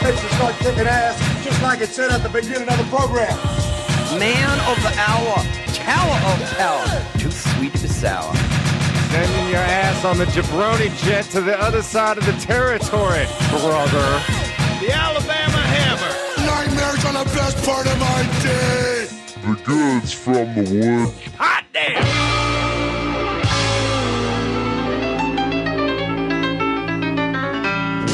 fix and start kicking ass, just like it said at the beginning of the program. Man of the hour, tower of tower, too sweet to be sour. Sending your ass on the jabroni jet to the other side of the territory, brother. The Alabama Hammer. Nightmares are the best part of my day. The goods from the wood. Hot damn!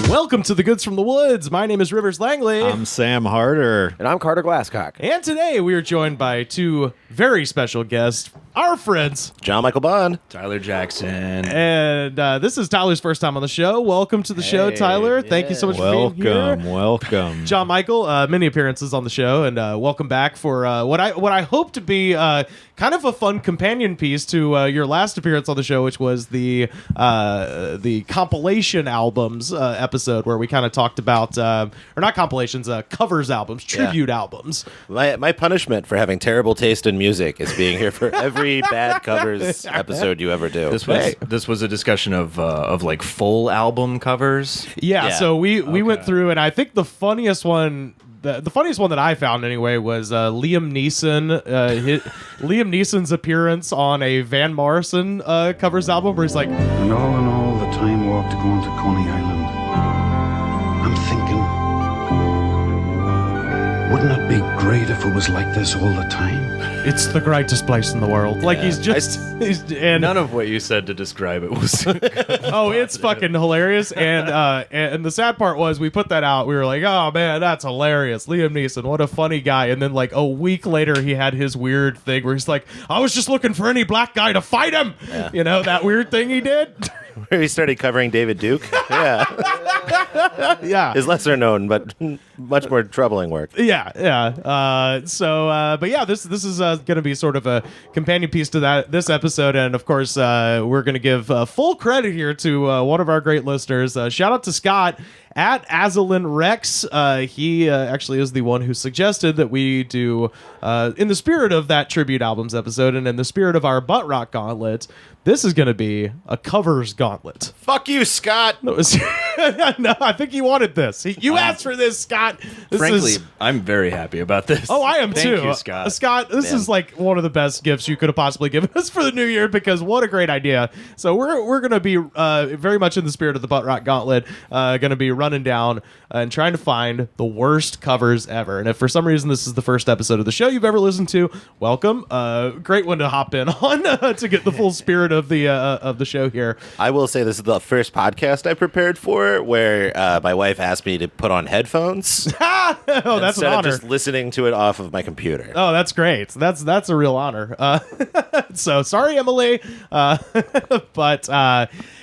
Welcome to the Goods from the Woods. My name is Rivers Langley. I'm Sam Harder. And I'm Carter Glasscock. And today we are joined by two very special guests, our friends, John Michael Bond. Tyler Jackson. And this is Tyler's first time on the show. Welcome to the show, Tyler. Thank you so much for being here. Welcome. John Michael, many appearances on the show, and welcome back for what I hope to be kind of a fun companion piece to your last appearance on the show, which was the compilation albums episode where we kind of talked about, or not compilations, covers albums, tribute albums. My punishment for having terrible taste in music is being here for every bad covers episode you ever do. This was a discussion of like full album covers. Yeah. So we went through, and I think the funniest one. The funniest one that I found anyway was Liam Neeson. Liam Neeson's appearance on a Van Morrison covers album, where he's like, And all, the time walk to going to Coney Island, I'm thinking, wouldn't it be great if it was like this all the time? it's the greatest place in the world. Like he's just, and None of what you said to describe it was. oh, it's fucking hilarious. And the sad part was we put that out. We were like, oh man, that's hilarious. Liam Neeson, what a funny guy. And then like a week later, he had his weird thing where he's like, I was just looking for any black guy to fight him. Yeah. You know, that weird thing he did. Where he started covering David Duke. Yeah. Yeah. His lesser known, but much more troubling work. Yeah. But yeah, this is going to be sort of a companion piece to this episode, and of course, we're going to give full credit here to one of our great listeners. Shout out to Scott at Azalin Rex. He actually is the one who suggested that we do, in the spirit of that tribute albums episode, and in the spirit of our butt rock gauntlet, this is going to be a covers gauntlet. Fuck you, Scott. No, I think he wanted this. You asked for this, Scott. Frankly, I'm very happy about this. Oh, I am too. Thank you, Scott. Scott, this is like one of the best gifts you could have possibly given us for the new year, because what a great idea. So we're going to be very much in the spirit of the butt rock gauntlet, going to be running down and trying to find the worst covers ever. And if for some reason this is the first episode of the show you've ever listened to, welcome. Great one to hop in on to get the full spirit of the show here. I will say this is the first podcast I prepared for where my wife asked me to put on headphones. Oh, that's an instead honor. of just listening to it off of my computer. Oh, that's great. That's a real honor. So sorry, Emily. But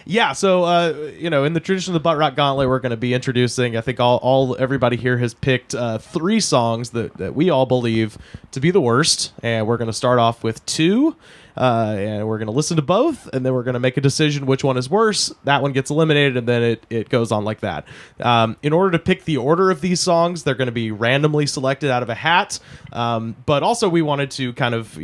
yeah. So in the tradition of the Butt Rock Gauntlet, we're going to be introducing. I think everybody here has picked 3 songs that we all believe to be the worst, and we're going to start off with 2. And we're going to listen to both, and then we're going to make a decision which one is worse. That one gets eliminated, and then it goes on like that. In order to pick the order of these songs, they're going to be randomly selected out of a hat. But also we wanted to kind of,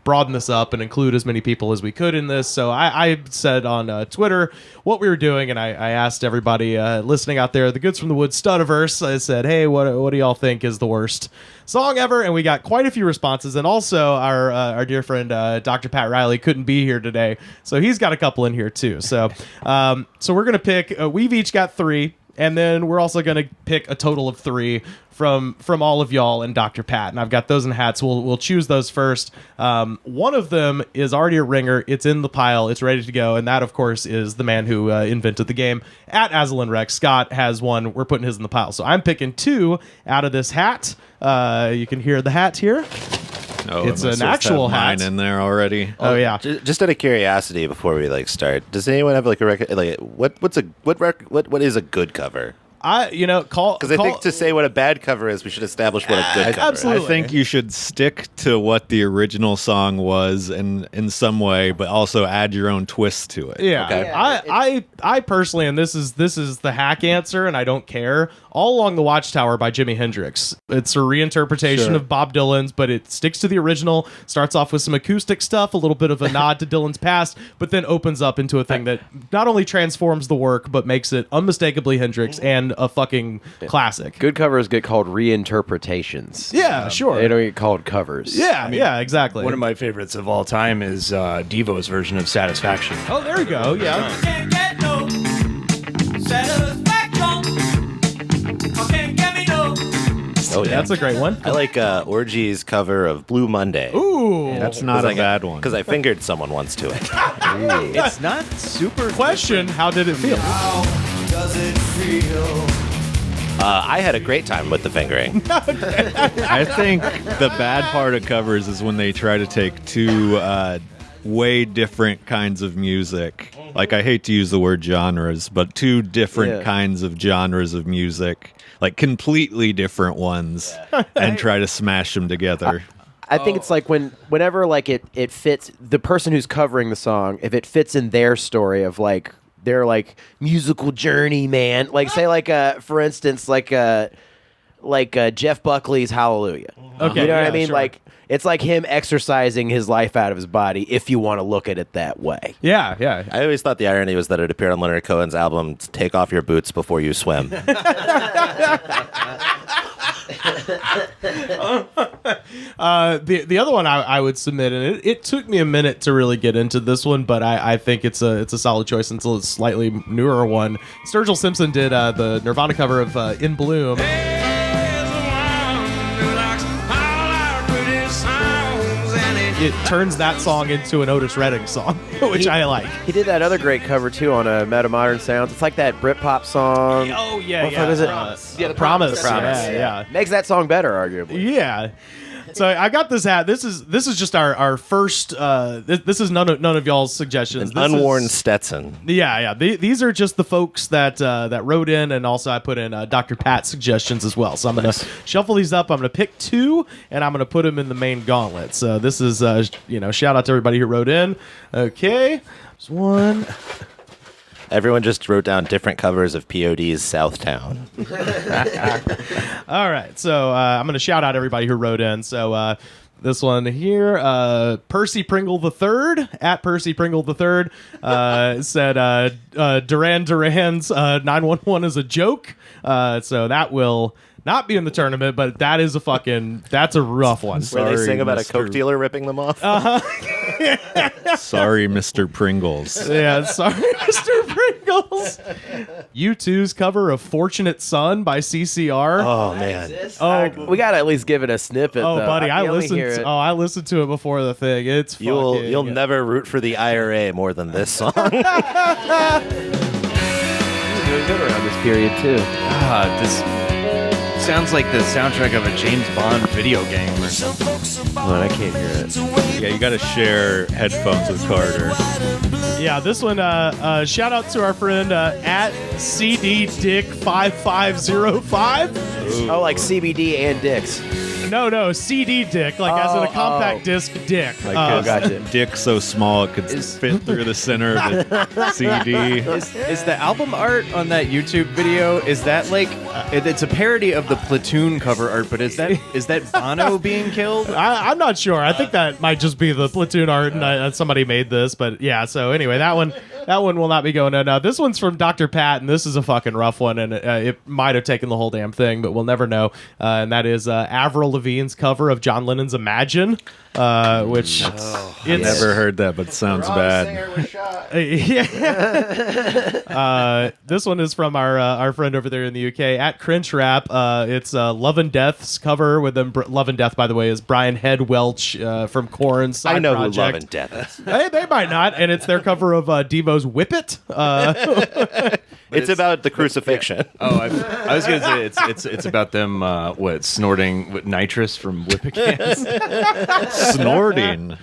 broaden this up and include as many people as we could in this. So I said on Twitter what we were doing, and I asked everybody listening out there, the Goods from the Woods Studiverse, I said, hey, what do y'all think is the worst song ever? And we got quite a few responses. And also our dear friend Dr. Pat Riley couldn't be here today, so he's got a couple in here too. So we're gonna pick. We've each got 3, and then we're also gonna pick a total of 3 from all of y'all and Dr. Pat. And I've got those in hats. We'll choose those first. One of them is already a ringer. It's in the pile. It's ready to go. And that, of course, is the man who invented the game at Azalin Rex. Scott has one. We're putting his in the pile. So I'm picking 2 out of this hat. You can hear the hat here. Oh, it's an actual hat. Mine in there already. Oh yeah. Just out of curiosity, before we start, does anyone have a record? What is a good cover? Because I think to say what a bad cover is, we should establish what a good cover absolutely. I think you should stick to what the original song was in some way, but also add your own twist to it. Yeah. Okay. I personally, and this is the hack answer, and I don't care. All Along the Watchtower by Jimi Hendrix. It's a reinterpretation of Bob Dylan's, but it sticks to the original. Starts off with some acoustic stuff, a little bit of a nod to Dylan's past, but then opens up into a thing that not only transforms the work, but makes it unmistakably Hendrix and a fucking classic. Good covers get called reinterpretations. Yeah, sure. They don't get called covers. Yeah, yeah, exactly. One of my favorites of all time is Devo's version of Satisfaction. Oh, there you go. Yeah. Can't get no satisfaction. I can't get me no. Oh, yeah. That's a great one. I like Orgy's cover of Blue Monday. Ooh. That's not a bad one. Because I fingered someone once to it. It's not super. Question, how did it feel? How does it feel? I had a great time with the fingering. I think the bad part of covers is when they try to take two way different kinds of music. Like, I hate to use the word genres, but two different kinds of genres of music, like completely different ones, and try to smash them together. I think it's like whenever like it fits the person who's covering the song, if it fits in their story of like their like musical journey, man. Like say like for instance like Jeff Buckley's Hallelujah. Okay, you know what yeah, I mean? sure. Like it's like him exercising his life out of his body, if you want to look at it that way. Yeah, yeah. I always thought the irony was that it appeared on Leonard Cohen's album, Take Off Your Boots Before You Swim. The other one I would submit, and it took me a minute to really get into this one, but I think it's a solid choice until it's a slightly newer one. Sturgill Simpson did the Nirvana cover of In Bloom. It turns that song into an Otis Redding song, which I like. He did that other great cover too on Meta Modern Sounds. It's like that Britpop song. Oh yeah, What yeah. fuck is it? Yeah, the Promise. Promise. Yeah. Makes that song better, arguably. Yeah. So I got this hat. This is just our first. This is none of y'all's suggestions. An This unworn is- Stetson. Yeah. These are just the folks that wrote in, and also I put in Dr. Pat's suggestions as well. So I'm gonna shuffle these up. I'm gonna pick two, and I'm gonna put them in the main gauntlet. So this is shout out to everybody who wrote in. Okay, there's one. Everyone just wrote down different covers of POD's Southtown. All right, so I'm going to shout out everybody who wrote in. So this one here, Percy Pringle III, at Percy Pringle III, said Duran Duran's 911 is a joke. So that will not be in the tournament, but that is that's a rough one. Where they sing about a Mr. Coke dealer ripping them off. Sorry, Mr. Pringles. Yeah, sorry, Mr. Pringles. U2's cover of Fortunate Son by CCR. Oh, man. We gotta at least give it a snippet. Oh, though. buddy, I can only listened. hear it. I listened to it before the thing. It's You'll never root for the IRA more than this song. Doing good around this period too. This sounds like the soundtrack of a James Bond video game or something. Oh, I can't hear it. Yeah, you got to share headphones with Carter. Yeah, this one. Shout out to our friend at CDDick5505. Oh, like CBD and dicks. No, CD Dick, like as in a compact disc dick. Like gotcha. his dick so small it could fit through the center of the CD. Is the album art on that YouTube video? Is that like it's a parody of the Platoon cover art? But is that Bono being killed? I'm not sure. I think that might just be the Platoon art, and somebody made this. But yeah, so anyway, that one will not be going in. Now this one's from Dr. Pat, and this is a fucking rough one, and it might have taken the whole damn thing, but we'll never know. And that is Avril Lavigne's cover of John Lennon's Imagine, which I've never heard that, but it sounds bad. This one is from our friend over there in the UK at Cringe Rap. It's Love and Death's cover with them. Love and Death, by the way, is Brian Head Welch from Korn's side I know project. who Love and Death is. They might not, and it's their cover of Devo's Whip It. It's about the crucifixion. Oh, I was gonna say it's about them snorting nitrous from whipping cans. Snorting.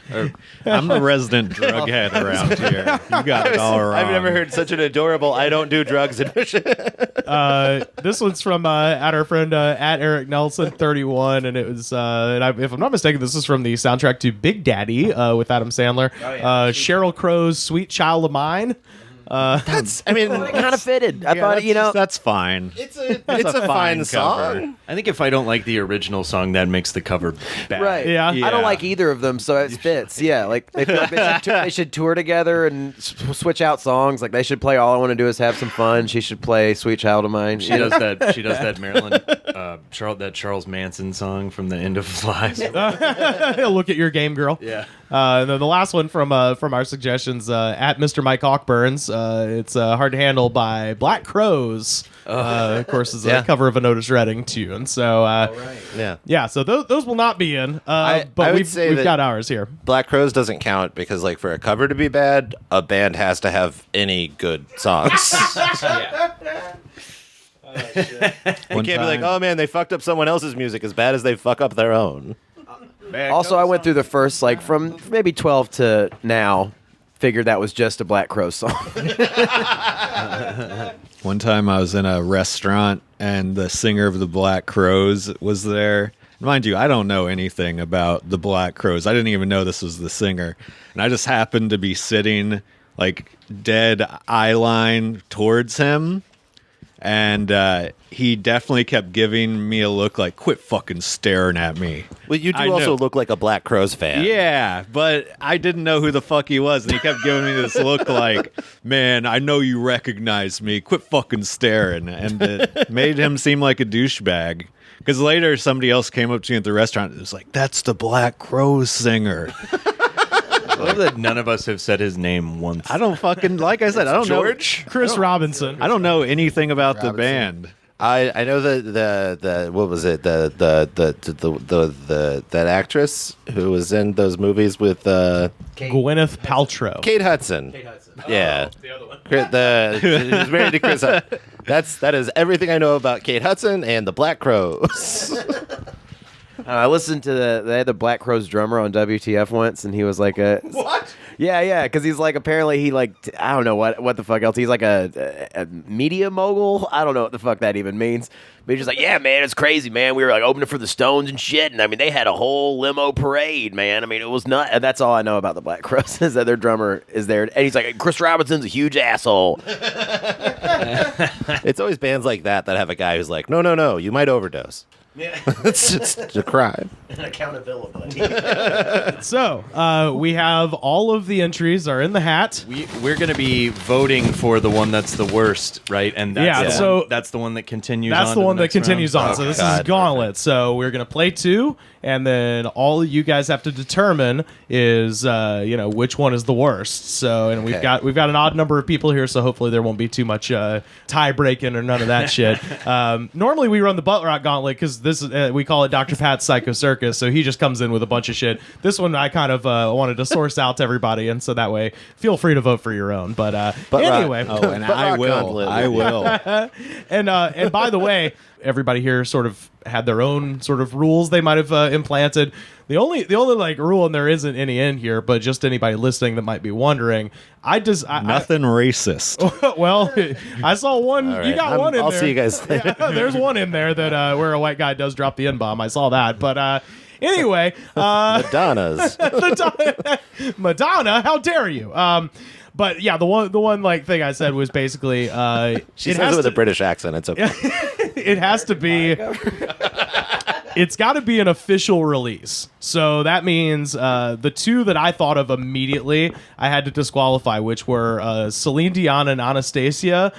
I'm the resident drug head around here. You got it all wrong. I've never heard such an adorable I don't do drugs admission. This one's from at our friend at Eric Nelson 31, and it was if I'm not mistaken, this is from the soundtrack to Big Daddy with Adam Sandler. Sheryl Crow's Sweet Child of Mine. That's, I mean, kind of fitted. I thought, that's fine. it's a fine song. I think if I don't like the original song, that makes the cover bad. right. Yeah. I don't like either of them, so it fits. Yeah, like they feel like they should tour together and switch out songs. Like they should play "All I Want to Do Is Have Some Fun." She should play "Sweet Child of Mine." She does that. She does that Marilyn, Charles Manson song from the End of Life. Look at your game, girl. Yeah. And then the last one from our suggestions at Mr. Mike Hawkburns. It's Hard to Handle by Black Crows. Of course, is a cover of an Otis Redding tune. So Yeah. so those will not be in. I But would say we've that got ours here. Black Crows doesn't count because, like, for a cover to be bad, a band has to have any good songs. You can't be like, oh man, they fucked up someone else's music as bad as they fuck up their own. Also, I went through the first, like, from maybe 12 to now, figured that was just a Black Crowes song. One time I was in a restaurant and the singer of the Black Crows was there. Mind you, I don't know anything about the Black Crows. I didn't even know this was the singer. And I just happened to be sitting like dead eye line towards him. And he definitely kept giving me a look like, quit fucking staring at me. Well, you do I also know. look like a Black Crows fan. Yeah, but I didn't know who the fuck he was, and he kept giving me this look like, man, I know you recognize me. Quit fucking staring. And it made him seem like a douchebag. Because later somebody else came up to me at the restaurant and was like, that's the Black Crowes singer. I love that none of us have said his name once. I don't fucking, like I said, I don't George? Chris Robinson. know. I don't know anything about the band. I know the what was it the that actress who was in those movies with Gwyneth Paltrow. Kate Hudson. Yeah, the other one. she was married to Chris. That is everything I know about Kate Hudson and the Black Crows. I listened to they had the Black Crowes drummer on WTF once, and he was like What? Yeah, because he's like, apparently he like, I don't know what the fuck else. He's like a media mogul. I don't know what the fuck that even means. But he's just like, yeah, man, it's crazy, man. We were like opening for the Stones and shit, and I mean, they had a whole limo parade, man. I mean, it was nuts. And that's all I know about the Black Crowes is that their drummer is there, and he's like, Chris Robinson's a huge asshole. It's always bands like that have a guy who's like, no, you might overdose. Yeah, It's just a crime. Accountability. So we have all of the entries are in the hat. We're going to be voting for the one that's the worst, right? And that's that's the one that continues. That's on the to one that next continues round? on. So this God, is Gauntlet. So we're gonna play two, and then all you guys have to determine is which one is the worst. So and we've got an odd number of people here, so hopefully there won't be too much tie breaking or none of that shit. Normally we run the Butt Rock Gauntlet because this is, we call it Dr. Pat's Psycho Circus. So he just comes in with a bunch of shit. This one I kind of wanted to source out to everybody, and so that way feel free to vote for your own. But anyway, And I will. and by the way, everybody here sort of had their own sort of rules they might have implanted. The only like rule, and there isn't any in here, but just anybody listening that might be wondering, Nothing racist. well, I saw one. All right. You got one in I'll there. see you guys later. Yeah, there's one in there that where a white guy does drop the N-bomb. I saw that, but anyway, Madonna's. Madonna, how dare you? But yeah, the one like thing I said was basically She says it with a British accent. It's okay. it has to be. It's got to be an official release. So that means the two that I thought of immediately, I had to disqualify, which were Celine Dion and Anastasia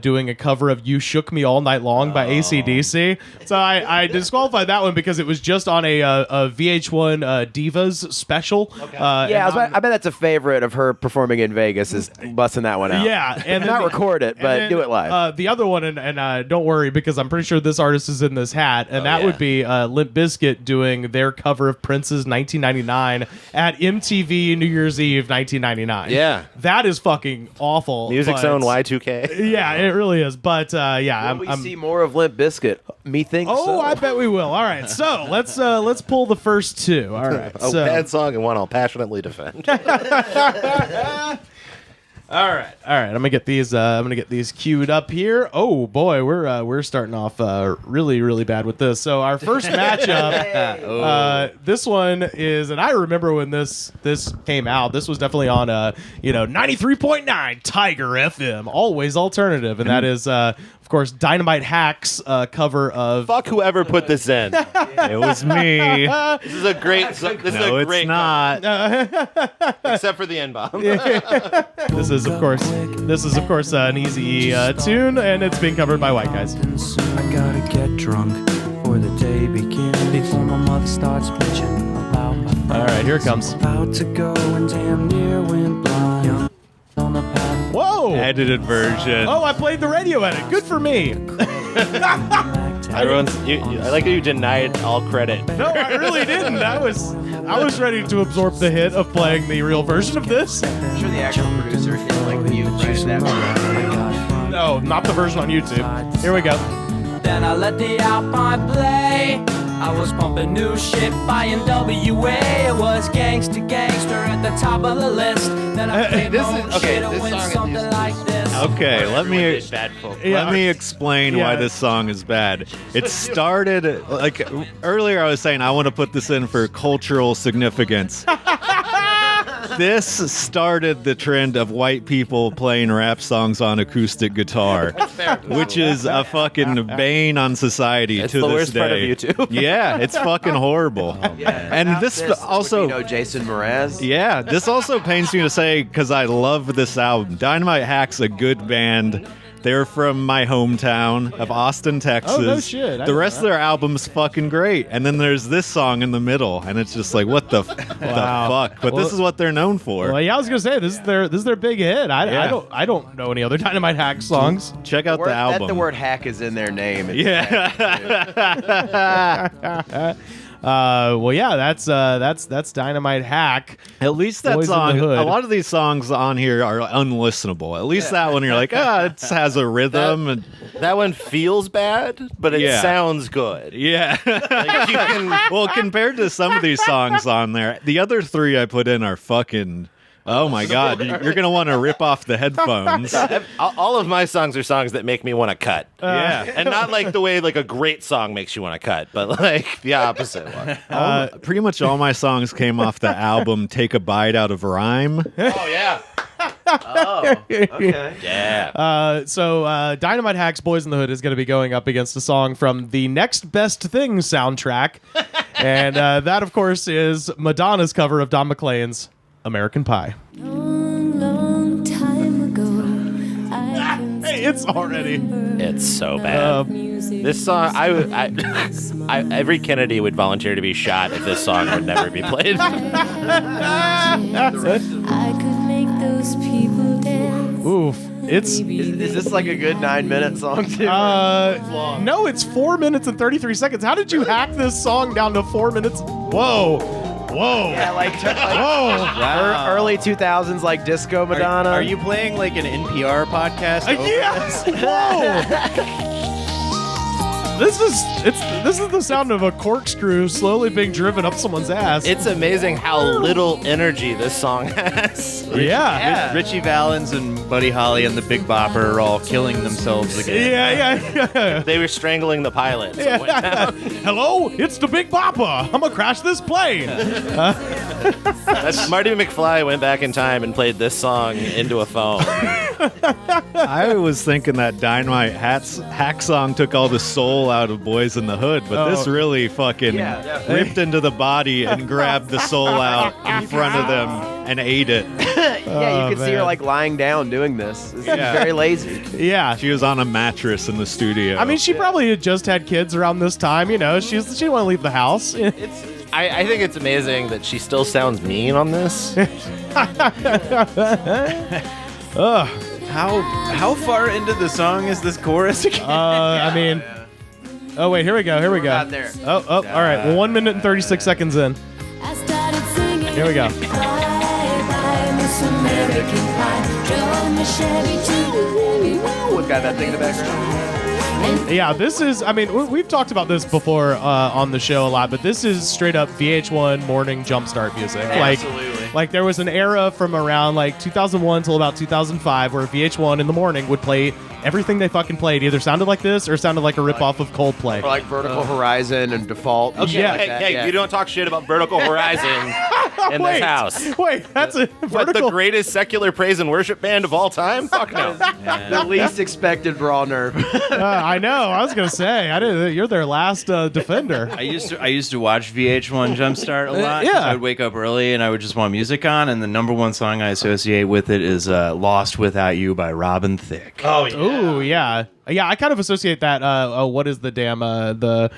doing a cover of You Shook Me All Night Long by AC/DC. So I disqualified that one because it was just on a VH1 Divas special. Okay. I bet that's a favorite of her performing in Vegas is busting that one out. Yeah. And not record it, but do it live. The other one, and don't worry because I'm pretty sure this artist is in this hat, and that would be Limp Bizkit doing their cover of Prince's 1999 at MTV New Year's Eve 1999. Yeah. That is fucking awful. Music's own Y2K. Yeah, it really is. But Will we see more of Limp Bizkit? Methinks so. I bet we will. All right, so let's pull the first two. All right. A bad song and one I'll passionately defend. All right. I'm gonna get these. I'm gonna get these queued up here. Oh boy, we're starting off really really bad with this. So our first matchup, this one is, and I remember when this came out. This was definitely on 93.9 Tiger FM, always alternative, and that is of course Dynamite Hack's cover of. Fuck whoever put this in. It was me. This is a great. No, it's not. Except for the N-bomb. This is of course an easy tune, and it's being covered by white guys. I gotta get drunk before the day begins. Before my mother starts bitching about my friends. All right, here it comes. About to go and damn near went blind. On the path. Whoa! Edited version. Oh, I played the radio edit. Good for me. I like that you denied all credit. No, I really didn't. I was ready to absorb the hit of playing the real version of this. I'm sure the actual producer can like mute right at that. No, not the version on YouTube. Here we go. Then I let the Alpine play. I was pumping new shit by NWA. It was gangsta at the top of the list. Then I played This my is- own okay, shit. I this went song is something used- like this. Okay, let me Yeah. explain why this song is bad. It started like earlier. I was saying I want to put this in for cultural significance. This started the trend of white people playing rap songs on acoustic guitar, which is a fucking bane on society It's to the this worst day. part of YouTube. Yeah, it's fucking horrible. And this also, Jason Mraz. yeah, this also pains me to say because I love this album. Dynamite Hack's a good band. They're from my hometown of Austin, Texas. Oh, no shit. I The know rest of their album's fucking great. And then there's this song in the middle, and it's just like, what the fuck? But Well, this is what they're known for. Well, yeah, I was gonna say this is their big hit. Yeah. I don't know any other Dynamite Hack songs. Check out the That album. the word hack is in their name. It's Yeah. Well, yeah, that's Dynamite Hack. At least that Boys in the song, Hood. a lot of these songs on here are unlistenable. At least that one, you're like, it has a rhythm. And That one feels bad, but it Yeah. sounds good. yeah. Like you can. Well, compared to some of these songs on there, the other three I put in are fucking. Oh my god, you're gonna want to rip off the headphones. All of my songs are songs that make me want to cut. Yeah. And not like the way like a great song makes you want to cut, but like the opposite one. Pretty much all my songs came off the album Take a Bite Out of Rhyme. Oh yeah. okay. Yeah. So Dynamite Hack's Boys in the Hood is going to be going up against a song from the Next Best Thing soundtrack. And that, of course, is Madonna's cover of Don McLean's American Pie. Long time ago, Hey, it's already. It's so bad. This song, I every Kennedy would volunteer to be shot if this song would never be played. I could make those people dance. Oof. It's Is this like a good 9-minute song too? no, it's 4 minutes and 33 seconds. How did you hack this song down to 4 minutes? Whoa. yeah, like Whoa. early 2000s, like disco Madonna. Are you playing like an NPR podcast? over Yes. Whoa. This is the sound of a corkscrew slowly being driven up someone's ass. It's amazing how little energy this song has. yeah. Richie Valens and Buddy Holly and the Big Bopper are all killing themselves again. Yeah. They were strangling the pilot. So it went down. Hello, it's the Big Bopper. I'm gonna crash this plane. That's Marty McFly went back in time and played this song into a phone. I was thinking that Dynamite Hack song took all the soul out of Boys in the Hood, but this really fucking ripped into the body and grabbed the soul out in front of them and ate it. Yeah, you can see her man. like lying down doing this. It's very lazy. Yeah. She was on a mattress in the studio. I mean, she probably had just had kids around this time. You know, she didn't want to leave the house. I think it's amazing that she still sounds mean on this. How far into the song is this chorus again? I mean, oh wait, here we go. Got there. Oh, all right. Well, 1 minute and 36 seconds in. I started singing. Here we go. Bye, Miss American Pie. Drove my Chevy to the We've got that thing in the background. Yeah, this is. I mean, we've talked about this before on the show a lot, but this is straight up VH1 morning jumpstart music. Like, Absolutely. Like there was an era from around like 2001 till about 2005 where VH1 in the morning would play everything they fucking played. Either sounded like this or sounded like a ripoff of Coldplay. Or like Vertical Horizon and Default. Okay, Yeah. like that, hey, yeah. you don't talk shit about Vertical Horizon in Wait, this house. Wait, that's a What, Vertical. the greatest secular praise and worship band of all time? Fuck no. The least expected raw nerve. I know. I was gonna say. I didn't. You're their last defender. I used to watch VH1 Jumpstart a lot. 'Cause Yeah. I would wake up early and I would just want music on, and the number one song I associate with it is "Lost Without You" by Robin Thicke. Oh, yeah. Ooh, yeah. Yeah, I kind of associate that. What is the damn the?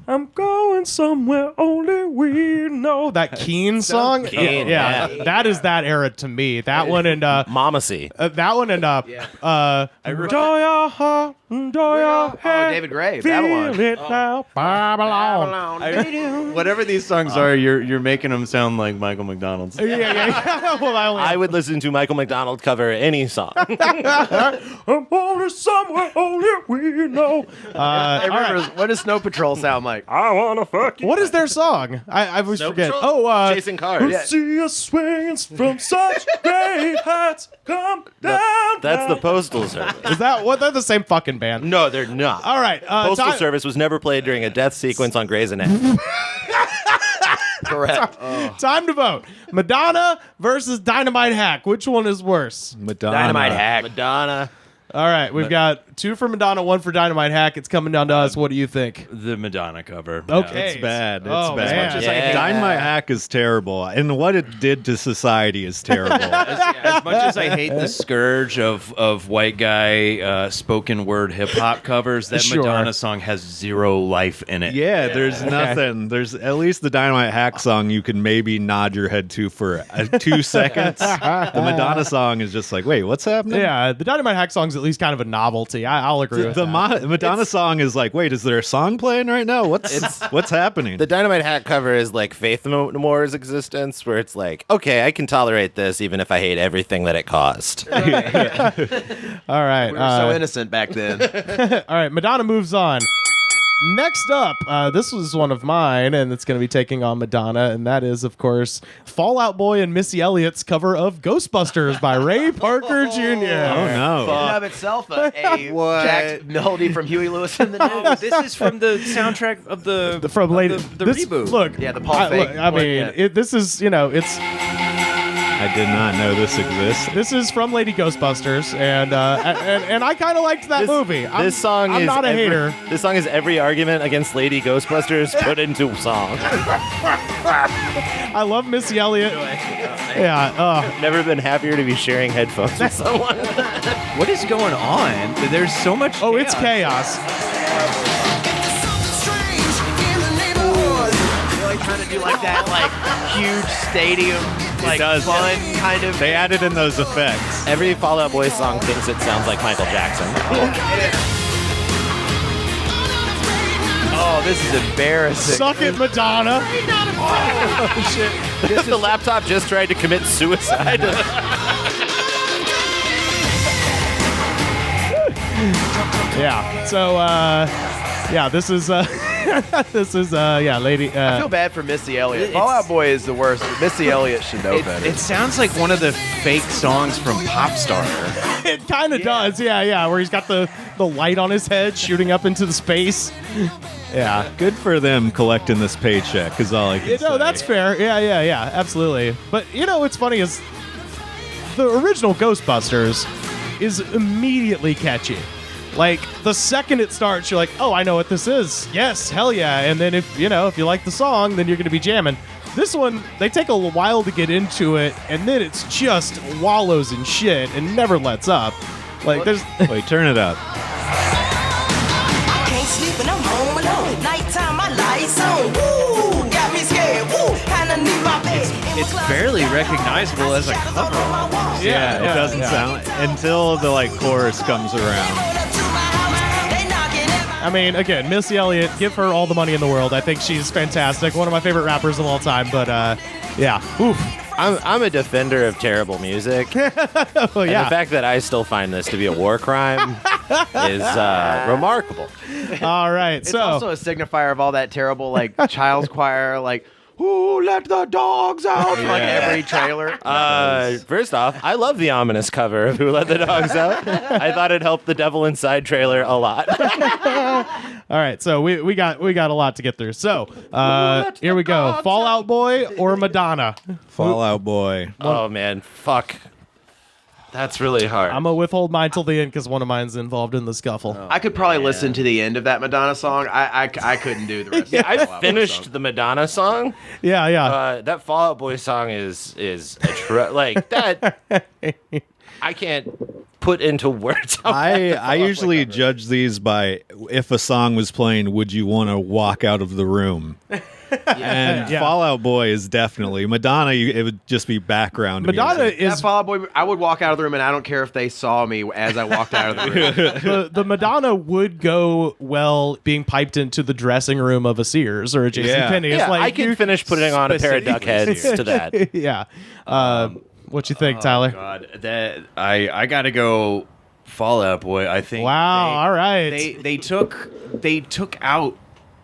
I'm going somewhere only we know. That Keen song. Keen, yeah, yeah. that is that era to me. That one and Mamacy. that one and enjoy your heart, enjoy your head. David Gray, feel Babylon. it now, Babylon. Whatever these songs are, you're making them sound like Michael McDonald's. Yeah. Well, I would listen to Michael McDonald cover any song. I'm only somewhere only we know. Hey, Rivers, what does Snow Patrol sound like? I wanna fuck you. What is their song? I always Snow forget. Patrol? Oh, Chasing Cars. Yeah. See us swinging from such great heights. Come down. That's the now. Postal Service. Is that what? They're the same fucking band. No, they're not. All right. Postal Service was never played during a death sequence on Grey's Anatomy. Correct. Time to vote. Madonna versus Dynamite Hack. Which one is worse? Madonna. Dynamite Hack. Madonna. All right. We've got 2 for Madonna, 1 for Dynamite Hack. It's coming down to us. What do you think? The Madonna cover. Okay. It's bad. It's Oh, bad. man. Yeah. Dynamite Hack is terrible, and what it did to society is terrible. As much as I hate the scourge of white guy spoken word hip hop covers, that Sure. Madonna song has zero life in it. Yeah, there's nothing. There's at least the Dynamite Hack song you can maybe nod your head to for 2 seconds. The Madonna song is just like, wait, what's happening? Yeah, the Dynamite Hack song's at least kind of a novelty. I'll agree with The that. Madonna song is like, wait, is there a song playing right now? What's happening? The Dynamite Hat cover is like Faith No More's existence, where it's like, okay, I can tolerate this even if I hate everything that it cost. All right. We were so innocent back then. All right, Madonna moves on. Next up, this was one of mine, and it's going to be taking on Madonna, and that is, of course, Fall Out Boy and Missy Elliott's cover of Ghostbusters by Ray Parker Jr. Oh no! In and of itself, a jacked melody from Huey Lewis in the News. This is from the soundtrack of the From late, the this, reboot. Look, Yeah, the Paul Feig I one, mean, yeah. this is, it's I did not know this existed. this is from Lady Ghostbusters, and I kind of liked that movie. This song I'm is not a hater. This song is every argument against Lady Ghostbusters put into song. I love Missy Elliott. Yeah. Never been happier to be sharing headphones with someone. What is going on? There's so much. Oh, it's chaos. Trying to do like that, like huge stadium, like does. fun kind of. They added in those effects. Every Fall Out Boy song thinks it sounds like Michael Jackson. Oh, this is embarrassing. Suck it, Madonna. The laptop just tried to commit suicide. Yeah. So, this is Lady. I feel bad for Missy Elliott. Fall Out Boy is the worst. But Missy Elliott should know better. It sounds like one of the fake songs from Popstar. It kind of does. Yeah. Where he's got the light on his head shooting up into the space. Yeah. Good for them collecting this paycheck, is all I can say. No, that's fair. Yeah. Absolutely. But what's funny is the original Ghostbusters is immediately catchy. Like the second it starts, you're like, "Oh, I know what this is." Yes, hell yeah. And then if you like the song, then you're gonna be jamming. This one, they take a while to get into it, and then it's just wallows in shit and never lets up. Like there's Wait, turn it up. Can't sleep and I'm home alone. Nighttime, my lights on. Woo, got me scared. Woo, kinda need my bed. It's barely recognizable as a cover. Yeah, it doesn't sound until the chorus comes around. I mean, again, Missy Elliott, give her all the money in the world. I think she's fantastic. One of my favorite rappers of all time. But yeah, oof. I'm a defender of terrible music. Oh, And yeah. the fact that I still find this to be a war crime is remarkable. All right. It's So also a signifier of all that terrible, like, child's choir, like, Who let the dogs out? Like every trailer. First off, I love the ominous cover of Who Let the Dogs Out. I thought it helped the Devil Inside trailer a lot. All right, so we got a lot to get through. So here we go. Fall Out Boy or Madonna? Fall Out Boy. Oh man, fuck. That's really hard. I'm gonna withhold mine till the end because one of mine's involved in the scuffle. I could probably listen to the end of that Madonna song. I couldn't do the rest. I finished the Madonna song. Yeah. That Fall Out Boy song is like that. I can't put into words. How I usually judge these by if a song was playing, would you want to walk out of the room? And Fall Out Boy is definitely Madonna. It would just be background. Madonna music. is Fall Out Boy. I would walk out of the room, and I don't care if they saw me as I walked out of the room. the Madonna would go well being piped into the dressing room of a Sears or a JCPenney. Yeah, I can finish putting on a pair of duck heads to that. Yeah. What you think, Tyler? God, that I gotta go Fall Out Boy. I think. Wow. All right. They took out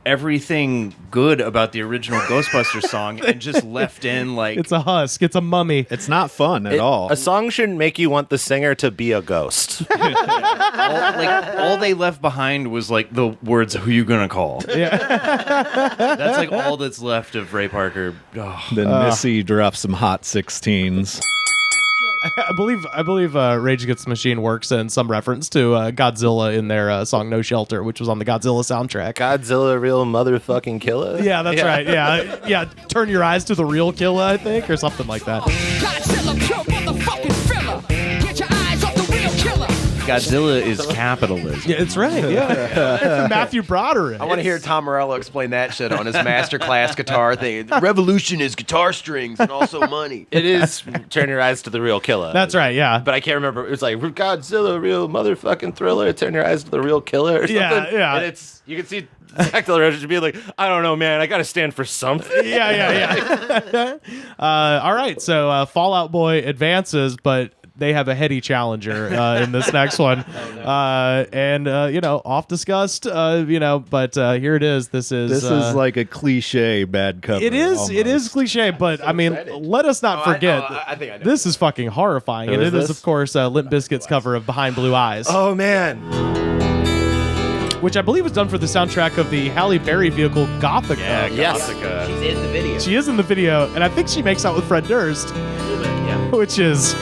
everything good about the original Ghostbusters song and just left in like it's a husk. It's a mummy. It's not fun at all. A song shouldn't make you want the singer to be a ghost. all they left behind was like the words "Who you gonna call?" Yeah. That's like all that's left of Ray Parker. Oh. Then Missy drops some hot 16s. I believe Rage Against the Machine works in some reference to Godzilla in their song "No Shelter," which was on the Godzilla soundtrack. Godzilla, real motherfucking killer. Yeah, that's right. Yeah. Turn your eyes to the real killer, I think, or something like that. Godzilla, pure motherfucking filler. Get your eyes off the real killer. Godzilla is capitalism. Yeah, it's right. Yeah. Matthew Broderick. I want to hear Tom Morello explain that shit on his masterclass guitar thing. Revolution is guitar strings and also money. It is Turn Your Eyes to the Real Killer. That's right, yeah. But I can't remember. It was like Godzilla, real motherfucking thriller. Turn Your Eyes to the Real Killer or something. Yeah. And you can see Zach De La Rocha be like, I don't know, man. I got to stand for something. Yeah. All right, so Fall Out Boy advances, but they have a heady challenger in this next one. Off discussed, but here it is. This is like a cliche bad cover. It is. almost. It is cliche, but I mean, let us not forget. I think I know. This is fucking horrifying, and is it is, this? of course, Limp Bizkit's cover of "Behind Blue Eyes," Oh, man. which I believe was done for the soundtrack of the Halle Berry vehicle Gothica. Yeah, Yes. Gothica. She's in the video. She is in the video, and I think she makes out with Fred Durst, which is,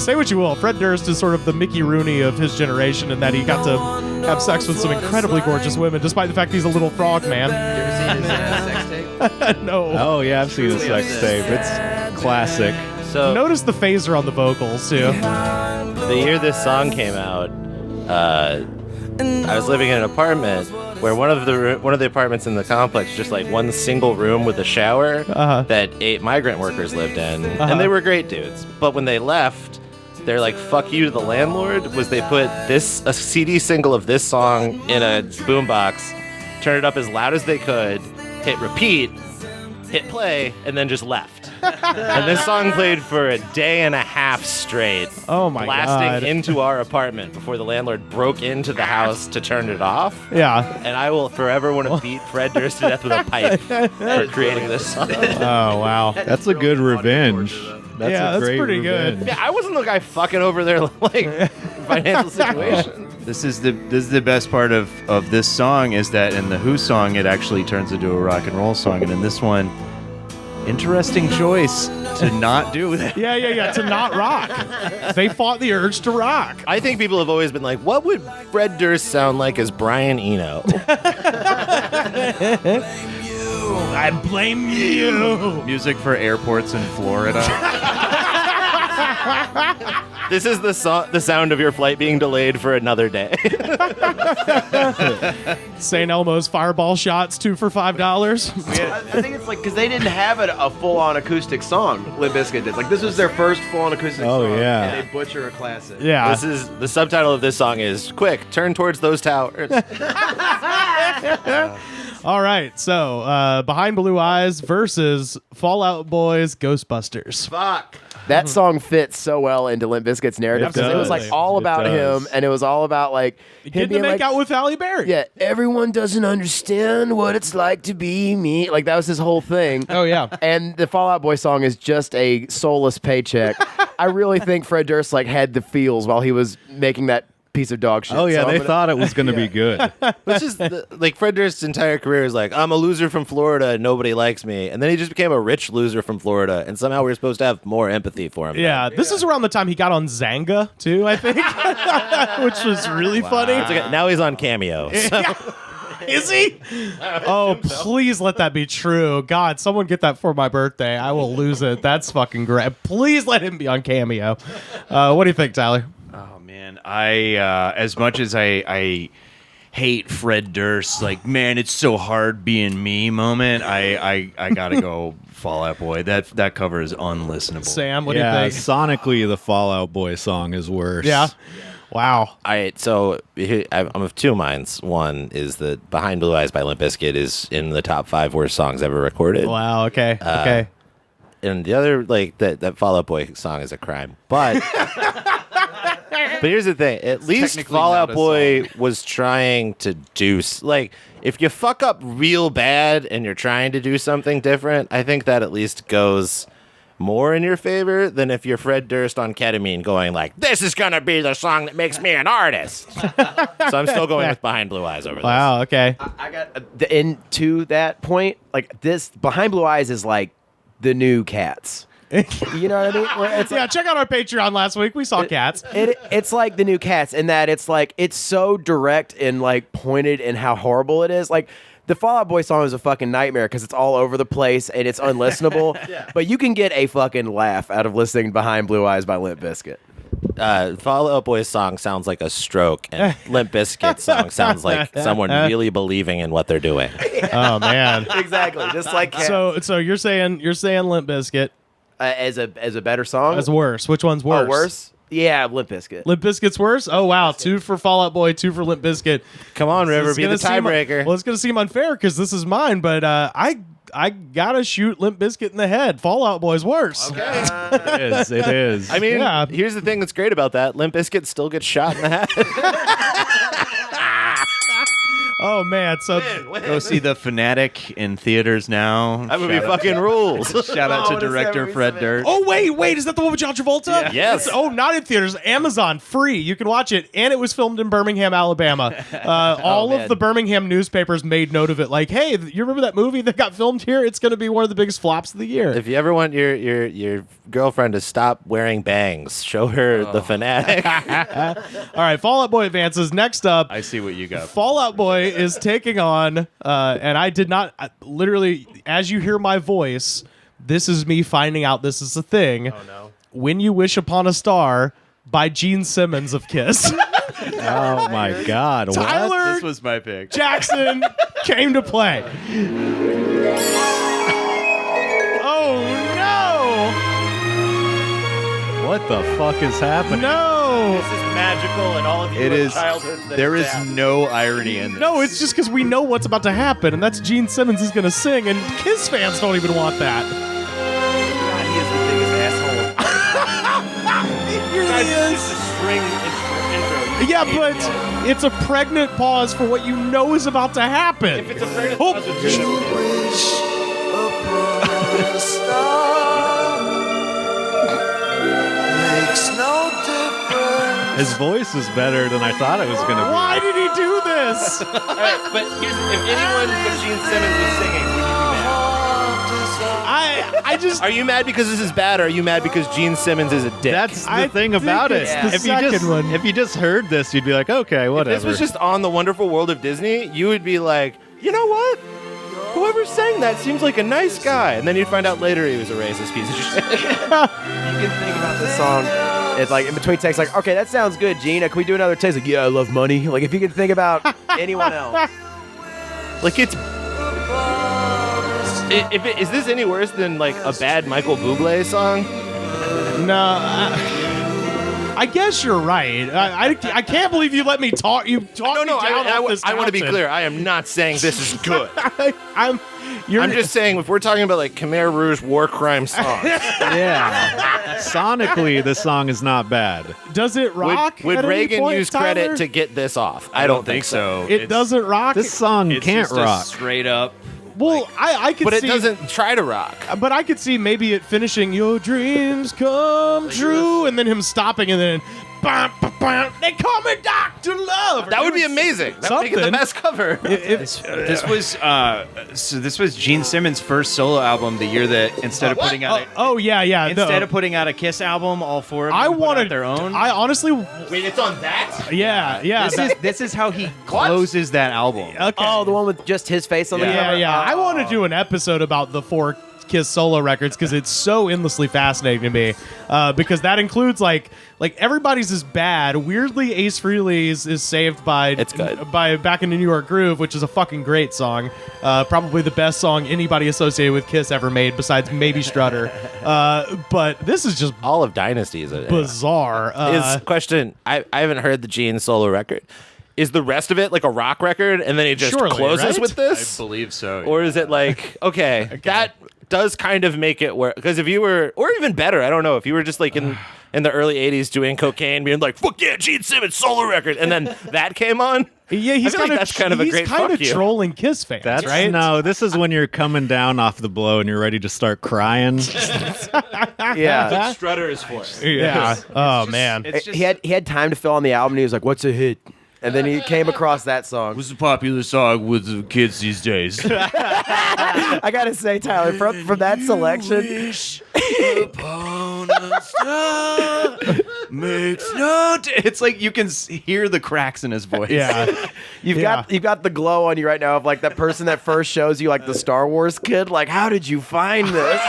say what you will. Fred Durst is sort of the Mickey Rooney of his generation in that he got to have sex with some incredibly gorgeous women, despite the fact he's a little frog man. You ever seen his sex tape? No. Oh yeah, I've seen a sex tape. It's classic. So Notice the phaser on the vocals, too. the year this song came out, I was living in an apartment where one of the apartments in the complex, just like one single room with a shower that 8 migrant workers lived in, and they were great dudes. But when they left, they're like, "Fuck you" to the landlord. Was they put a CD single of this song in a boombox, turned it up as loud as they could, hit repeat, hit play, and then just left. And this song played for a day and a half straight. Oh my blasting God. into our apartment before the landlord broke into the house to turn it off. Yeah. And I will forever want to beat Fred Durst to death with a pipe for creating this song. Oh, wow. That's a good revenge. Yeah, a that's great pretty good. revenge. Yeah, I wasn't the guy fucking over their financial situation. This is the best part of this song is that in the Who song it actually turns into a rock and roll song, and in this one, interesting choice to not do that. Yeah, to not rock. They fought the urge to rock. I think people have always been like, what would Fred Durst sound like as Brian Eno? I blame you. Music for airports in Florida. This is the sound of your flight being delayed for another day. St. Elmo's fireball shots, 2 for $5. I think it's like because they didn't have a full-on acoustic song. Limp Bizkit did. Like this was their first full-on acoustic song. Oh, yeah. And they butcher a classic. Yeah. This is the subtitle of this song is "Quick, turn towards those towers." All right, so Behind Blue Eyes versus Fall Out Boy's Ghostbusters. Fuck. That song fits so well into Limp Bizkit's narrative because it was like all about him, and it was all about like him Getting to being make like, out with Halle Berry. yeah, everyone doesn't understand what it's like to be me. Like that was his whole thing. Oh yeah. And the Fall Out Boy song is just a soulless paycheck. I really think Fred Durst like had the feels while he was making that piece of dog shit. Oh yeah, So I'm they gonna- thought it was going to be good. Which is like Fred Durst's entire career is like, I'm a loser from Florida and nobody likes me. And then he just became a rich loser from Florida. And somehow we were supposed to have more empathy for him. Yeah, this is around the time he got on Zanga too, I think, which was really funny. It's like, now he's on Cameo. So. Is he? Oh, please let that be true. God, someone get that for my birthday. I will lose it. That's fucking great. Please let him be on Cameo. What do you think, Tyler? Oh man, I as much as I hate Fred Durst, like man, it's so hard being me moment. I gotta go Fall Out Boy. That cover is unlistenable. Sam, what do you Yeah, think? sonically, the Fall Out Boy song is worse. Yeah. Wow. All right, so I'm of two minds. One is that Behind Blue Eyes by Limp Bizkit is in the top 5 worst songs ever recorded. Wow. Okay. Okay. And the other, like, that Fall Out Boy song is a crime. But but here's the thing. At least technically Fall not Out a Boy was trying to do, like, if you fuck up real bad and you're trying to do something different, I think that at least goes more in your favor than if you're Fred Durst on ketamine going like, this is going to be the song that makes me an artist. So I'm still going with Behind Blue Eyes over this. Wow. Okay. I got into that point. Like this, Behind Blue Eyes is like the new Cats. You know what I mean? Where it's Yeah. Check out our Patreon last week. We saw Cats. it's like the new Cats in that it's like it's so direct and like pointed in how horrible it is. Like the Fall Out Boy song is a fucking nightmare because it's all over the place and it's unlistenable. But you can get a fucking laugh out of listening Behind Blue Eyes by Limp Bizkit. Fall Out Boy's song sounds like a stroke, and Limp Bizkit's song sounds like someone really believing in what they're doing. Oh man. Exactly, just like Cats. So you're saying Limp Bizkit as a better song. is worse. Which one's worse? Oh, worse? Yeah, Limp Bizkit. Limp Bizkit's worse? Oh, wow. 2 for Fall Out Boy, 2 for Limp Bizkit. Come on, River, It's be the gonna seem- tiebreaker. Well, it's going to seem unfair because this is mine, but I got to shoot Limp Bizkit in the head. Fall Out Boy's worse. It is. It is. I mean, Yeah. here's the thing that's great about that. Limp Bizkit still gets shot in the head. Oh, man. So Go see The Fanatic in theaters now. That movie Shout out- fucking rules. Shout out to what is that director movie Fred so Durst. Oh, wait. Is that the one with John Travolta? Yes. Oh, not in theaters. Amazon. Free. You can watch it. And it was filmed in Birmingham, Alabama. All of man. the Birmingham newspapers made note of it. Like, hey, you remember that movie that got filmed here? It's going to be one of the biggest flops of the year. If you ever want your girlfriend to stop wearing bangs, show her The Fanatic. All right. Fall Out Boy advances. Next up. I see what you got. Fall Out Boy is taking on, and I did not, literally, as you hear my voice, this is me finding out this is a thing. Oh, no. When You Wish Upon a Star by Gene Simmons of Kiss. oh my God. What? Tyler This was my pick. Jackson came to play. Oh, What the fuck is happening? no. This is magical, and all of you It have is. childhoods that There it's is at. no irony in this. No, it's just because we know what's about to happen, and that's Gene Simmons is going to sing, and Kiss fans don't even want that. God, he is the biggest asshole. He really is. It's a string intro. Yeah, but it's a pregnant pause for what you know is about to happen. If it's a pregnant Oh. pause, it's just- His voice is better than I thought it was going to be. Why did he do this? All right, but here's, if anyone but Gene Simmons was singing, would you be mad? I just Are you mad because this is bad, or are you mad because Gene Simmons is a dick? That's the I thing think about it. it's the If you just second one. if you just heard this, you'd be like, okay, whatever. If this was just on the Wonderful World of Disney, you would be like, you know what? Whoever sang that seems like a nice guy. And then you'd find out later he was a racist piece of shit. You can think about this song. It's like in between takes, like, okay, that sounds good, Gene. Can we do another take? Like, yeah, I love money. Like, if you can think about anyone else. Like, it's... Is this any worse than, like, a bad Michael Bublé song? no. I guess you're right. I can't believe you let me talk. You talk me down off this I want to be mountain. clear. I am not saying this is good. I'm just saying if we're talking about like Khmer Rouge war crime songs, Yeah. Sonically, the song is not bad. Does it rock? would at any Reagan point, use Tyler? credit to get this off? I don't think so. It doesn't rock. This song It's can't just a rock. straight up. Well, I could But see, it doesn't try to rock. But I could see maybe it finishing "Your dreams come true" and then him stopping and then bam, bam, bam, they call me Dr. Love. That would be amazing. That would make it the Something. best cover. This was Gene Simmons' first solo album. The year that instead of putting out instead of putting out a Kiss album, all four of them I put wanted out their own. I honestly, Wait, it's on that? yeah. This is how he closes that album. Okay. Oh, the one with just his face on the cover? Yeah. I want to Oh. do an episode about the 4 Kiss solo records because it's so endlessly fascinating to me. Because that includes like everybody's is bad. Weirdly, Ace Frehley's is saved by It's good. by Back in the New York Groove, which is a fucking great song. Probably the best song anybody associated with Kiss ever made, besides maybe Strutter. But this is just All of Dynasty is bizarre. Question. I haven't heard the Gene solo record. Is the rest of it like a rock record and then it just Surely, closes right? with this? I believe so. Or is it like, okay, that does kind of make it work. Because if you were, or even better, I don't know, if you were just like in the early 80s doing cocaine, being like, fuck yeah, Gene Simmons solo record, and then that came on. Yeah, he's I feel like that's kind of a great fuck you. trolling Kiss fans, That's right? No, this is when you're coming down off the blow and you're ready to start crying. Yeah. Strutter is for it. Yeah. Oh man. It's just, He had time to fill on the album, and he was like, what's a hit? And then he came across that song. what's a popular song with the kids these days? I gotta say, Tyler, from that selection, Makes no. It's like you can hear the cracks in his voice. Yeah. you've got the glow on you right now of like that person that first shows you like the Star Wars kid. Like, how did you find this?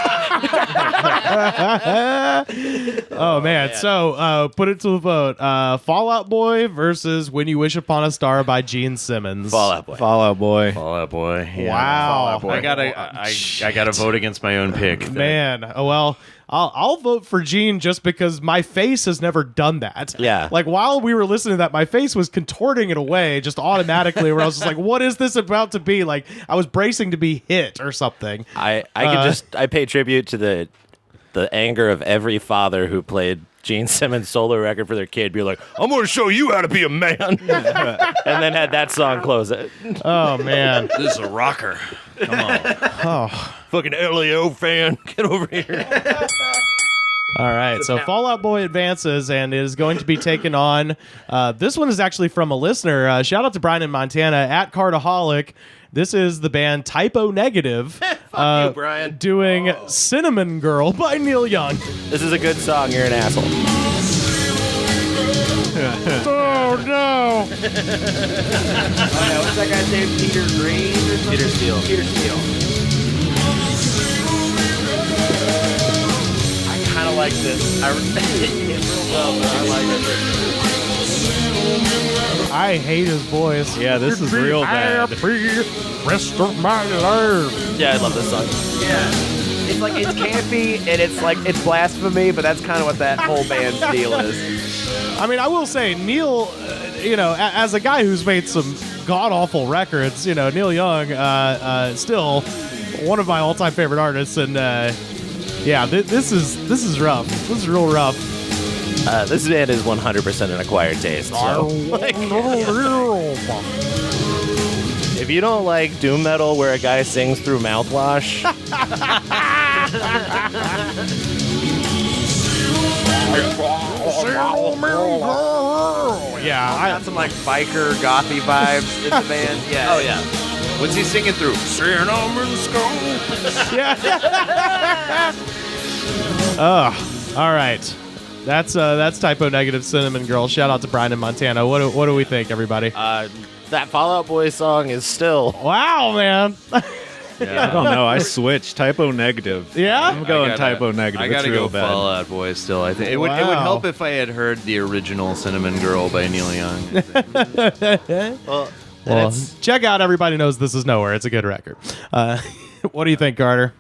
Oh man. So put it to a vote. Fall Out Boy versus When You Wish Upon a Star by Gene Simmons. Fallout Boy. Fallout Boy. Fall Out Boy. Yeah. Wow. I gotta vote against my own pick. Man, well, I'll vote for Gene just because my face has never done that. Yeah. Like while we were listening to that, my face was contorting in a way just automatically where I was just like, what is this about to be? Like I was bracing to be hit or something. I pay tribute to the anger of every father who played Gene Simmons' solo record for their kid, be like, I'm going to show you how to be a man. And then had that song close it. Oh man. This is a rocker. Come on. Oh. Fucking LAO fan, get over here. All right, so Fall Out Boy advances and is going to be taken on. This one is actually from a listener. Shout out to Brian in Montana at Cardaholic. This is the band Typo Negative. Fuck you, Brian. Doing Cinnamon Girl by Neil Young. This is a good song. You're an asshole. Oh no! What's that guy's name? Peter Green or something? Peter Steele. Peter Steele. I kind of like this. I real well, but I like it. I hate his voice. Yeah, this is real bad. Rest of my life. Yeah, I love this song. Yeah. It's like, it's campy, and it's like, it's blasphemy, but that's kind of what that whole band's deal is. I mean, I will say, Neil, as a guy who's made some god-awful records, Neil Young, still one of my all-time favorite artists, and yeah, this is rough. This is real rough. This band is 100% an acquired taste. So, if you don't like doom metal where a guy sings through mouthwash, Yeah, I got some like biker gothy vibes in the band. Yeah. oh yeah. What's he singing through? Cinnamon skull. all right. That's Typo Negative, Cinnamon Girl. Shout out to Brian in Montana. What do we think, everybody? That Fall Out Boy song is still. Wow, man. I don't know. I switched. Typo Negative. Yeah? I'm going Typo Negative. I It's gotta real go bad. Fall Out Boy still. I think it would help if I had heard the original Cinnamon Girl by Neil Young. Well, check out Everybody Knows This Is Nowhere. It's a good record. What do you think, Carter?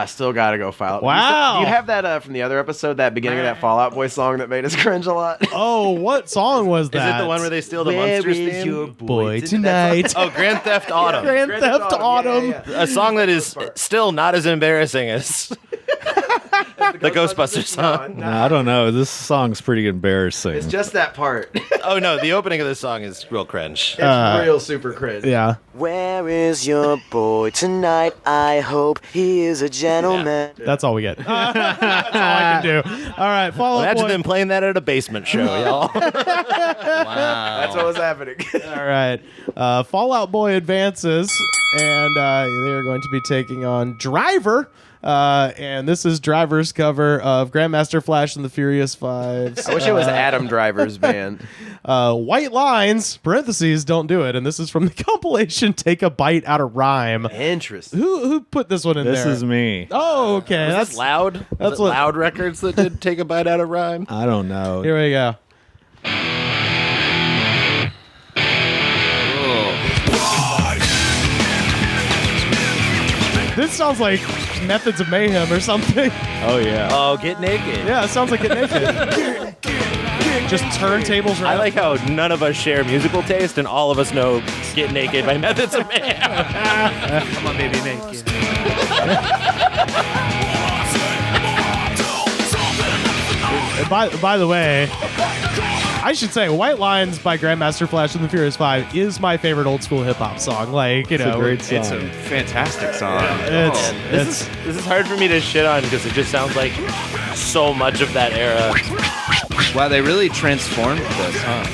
Still gotta go Fall Out. Wow. Do you have that from the other episode? That beginning of that Fall Out Boy song that made us cringe a lot. Oh, what song was that? Is it the one where they steal the Where Monsters is theme? Your boy tonight? Oh, Grand Theft Autumn. Grand Theft Autumn. A song that is still not as embarrassing as the Ghostbusters song. No, I don't know. This song's pretty embarrassing. It's just that part. Oh no, the opening of this song is real cringe. It's real super cringe. Yeah. Where is your boy tonight? I hope he is a gentleman. That's all we get. That's all I can do. All right, Fall Out Imagine Boy. them playing that at a basement show, y'all. Wow. That's what was happening. All right. Fall Out Boy advances, and they are going to be taking on Driver. And this is Driver's cover of Grandmaster Flash and the Furious Five. I wish it was Adam Driver's band. White Lines, parentheses, don't do it. And this is from the compilation Take a Bite Out of Rhyme. Interesting. Who put this one in This there? is me. Oh, okay. That's Loud. That's That's what- Loud Records that did Take a Bite Out of Rhyme. I don't know. Here we go. This sounds like Methods of Mayhem or something. Oh yeah. Oh, Get Naked. Yeah, it sounds like Get Naked. Just turntables around. I like how none of us share musical taste and all of us know Get Naked by Methods of Mayhem. Come on, baby, make it. By the way, I should say White Lines by Grandmaster Flash and the Furious Five is my favorite old school hip hop song. Like, you It's know, a great song. It's a fantastic song. it's This is hard for me to shit on because it just sounds like so much of that era. Wow, they really transformed this, huh?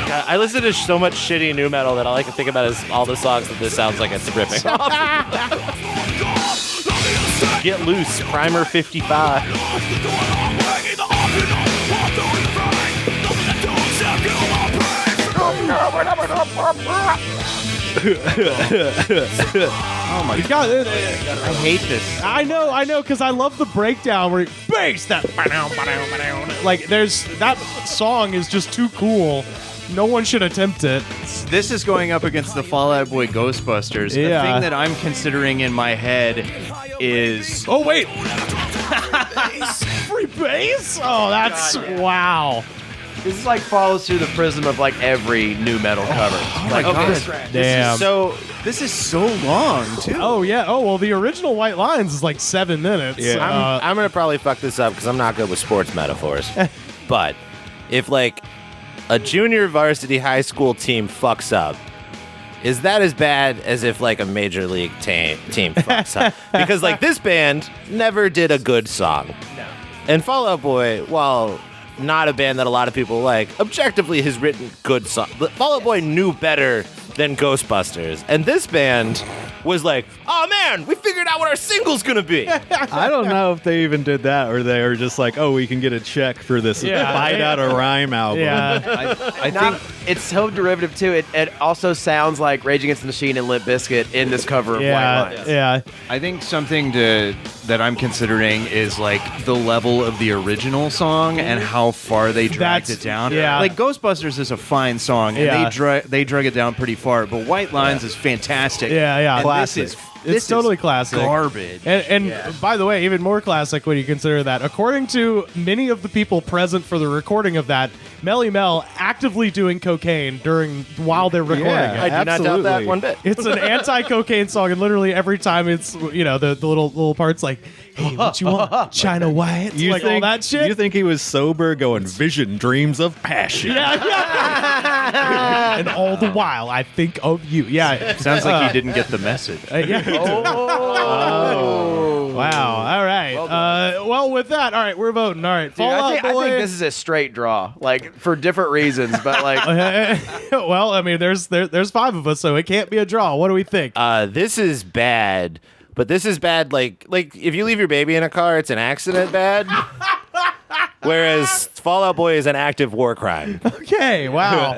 God, I listen to so much shitty new metal that all I can think about is all the songs that this sounds like it's ripping off. Get Loose, Primer 55. oh my god! I hate this. I know, because I love the breakdown where bass that like there's that song is just too cool. No one should attempt it. This is going up against the Fall Out Boy Ghostbusters. Yeah. The thing that I'm considering in my head is... Oh wait, free bass! Oh, that's wow. This is like follows through the prism of like every new metal cover. my God. Damn. This is so long, too. Oh yeah. Oh well, the original White Lines is like 7 minutes. Yeah. I'm gonna probably fuck this up because I'm not good with sports metaphors. But if like a junior varsity high school team fucks up, is that as bad as if like a major league team fucks up? Because like this band never did a good song. No. And Fall Out Boy, while not a band that a lot of people like, objectively has written good songs. Fall Out Boy knew better than Ghostbusters. And this band was like, oh man, we figured out what our single's gonna be. I don't know if they even did that, or they were just like, "Oh, we can get a check for this Bite Out a Rhyme album." Yeah. I think It's so derivative too. It also sounds like Rage Against the Machine and Limp Bizkit in this cover of White Lines. Yeah. I think something that I'm considering is like the level of the original song and how far they dragged That's- it down. yeah. Like Ghostbusters is a fine song, and Yeah. they drug it down pretty far. But White Lines is fantastic. Yeah. And Classic. It's totally classic. Garbage. And by the way, even more classic when you consider that, according to many of the people present for the recording of that, Melly Mel actively doing cocaine while they're recording Yeah. it. I do not doubt that Absolutely. one bit. It's an anti-cocaine song, and literally every time it's the little parts like, "Hey, what you want? China White?" You like think all that shit. You think he was sober, going vision, dreams of passion? yeah. And all the while, I think of you. Yeah. Sounds like he didn't get the message. Yeah. Oh. Wow. All right. Well, with that, all right, we're voting. All right. Dude, Fall I Out think Boy. this is a straight draw, like for different reasons, but like Well, I mean, there's 5 of us, so it can't be a draw. What do we think? This is bad, but this is bad like if you leave your baby in a car, it's an accident bad. Whereas Fall Out Boy is an active war crime. Okay. Wow.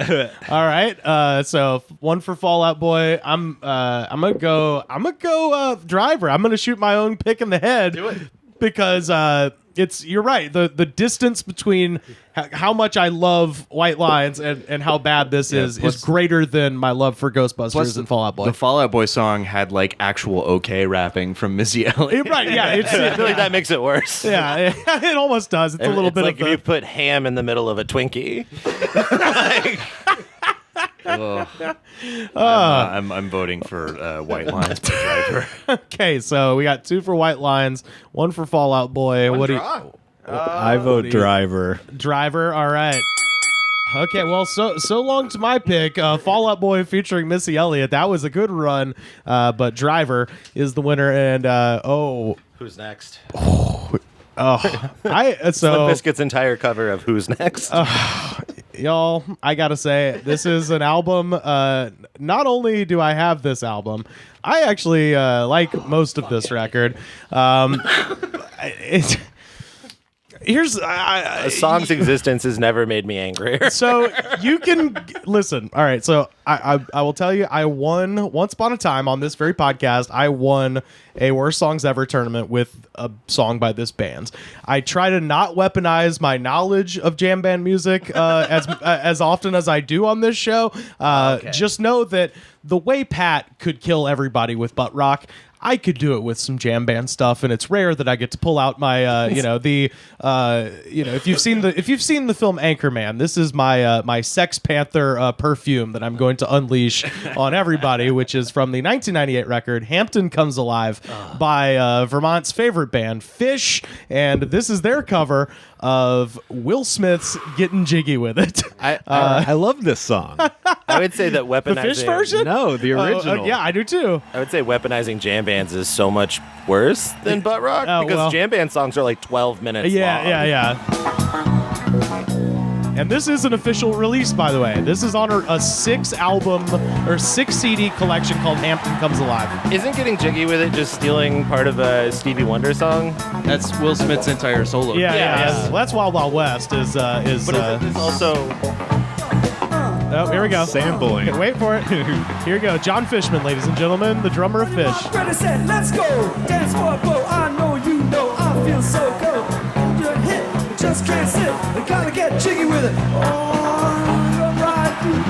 All right. So 1 for Fall Out Boy. I'm gonna go Driver. I'm gonna shoot my own pick in the head. Do it. Because you're right. The distance between how much I love White Lines and how bad this is greater than my love for Ghostbusters and Fall Out Boy. The Fall Out Boy song had like actual okay rapping from Missy Elliott. Right? Yeah, I feel like that makes it worse. Yeah, it almost does. It's a little bit like of if you put ham in the middle of a Twinkie. I'm voting for White Lines by Driver. Okay, so we got 2 for White Lines, 1 for Fall Out Boy. What do you? I vote Driver. Driver. All right. Okay, well, so long to my pick, Fall Out Boy featuring Missy Elliott. That was a good run, but Driver is the winner. And who's next? Limp Bizkit's entire cover of Who's Next. Y'all, I gotta say, this is an album. Not only do I have this album, I actually like most of this record. A song's existence has never made me angrier. So you can listen. All right. So I will tell you, I won once upon a time on this very podcast. I won a Worst Songs Ever tournament with a song by this band. I try to not weaponize my knowledge of jam band music as often as I do on this show. Just know that the way Pat could kill everybody with butt rock, I could do it with some jam band stuff, and it's rare that I get to pull out my, if you've seen the film Anchorman, this is my Sex Panther perfume that I'm going to unleash on everybody, which is from the 1998 record Hampton Comes Alive by Vermont's favorite band, Fish, and this is their cover of Will Smith's Getting Jiggy With It. I love this song. I would say that weaponizing... The Fish version? No, the original. Yeah, I do too. I would say weaponizing jam bands is so much worse than butt rock because jam band songs are like 12 minutes long. Yeah. And this is an official release, by the way. This is on a 6-album or 6 CD collection called Hampton Comes Alive. Isn't Getting Jiggy With It just stealing part of a Stevie Wonder song? That's Will Smith's entire solo. Yeah. Well, that's Wild Wild West is But isn't this also... Oh, here we go. Sampling. Okay, wait for it. Here we go. John Fishman, ladies and gentlemen, the drummer of Fish. Ready, set, let's go. Dance for a blow. I know you know I feel so good. Hold your hip, just can't sit. You gotta get jiggy with it.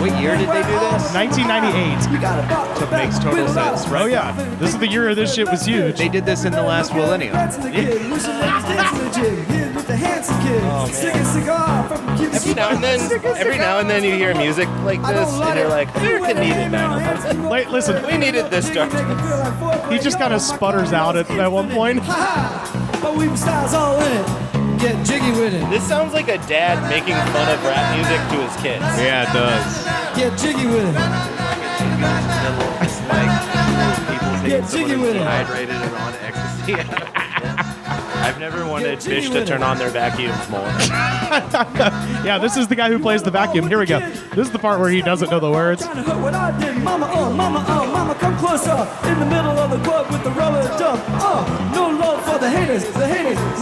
What year did they do this? 1998. That makes total sense. Oh, yeah. This is the year this shit was huge. They did this in the last millennium. Every now and then you hear music like this, and you're like, America needed 9/11. Wait, listen. We needed this dark. He just kind of sputters out at one point. But we styles all in it. Get jiggy with it. This sounds like a dad making fun of rap music to his kids. Yeah, it does. Get jiggy with it. Get jiggy with it. Dehydrated and on ecstasy. I've never wanted Fish to turn on their vacuums more. Yeah, this is the guy who plays the vacuum. Here we go. This is the part where he doesn't know the words. What I did, mama, mama, come closer. In the middle of the club with the rubber duck. No love for the haters.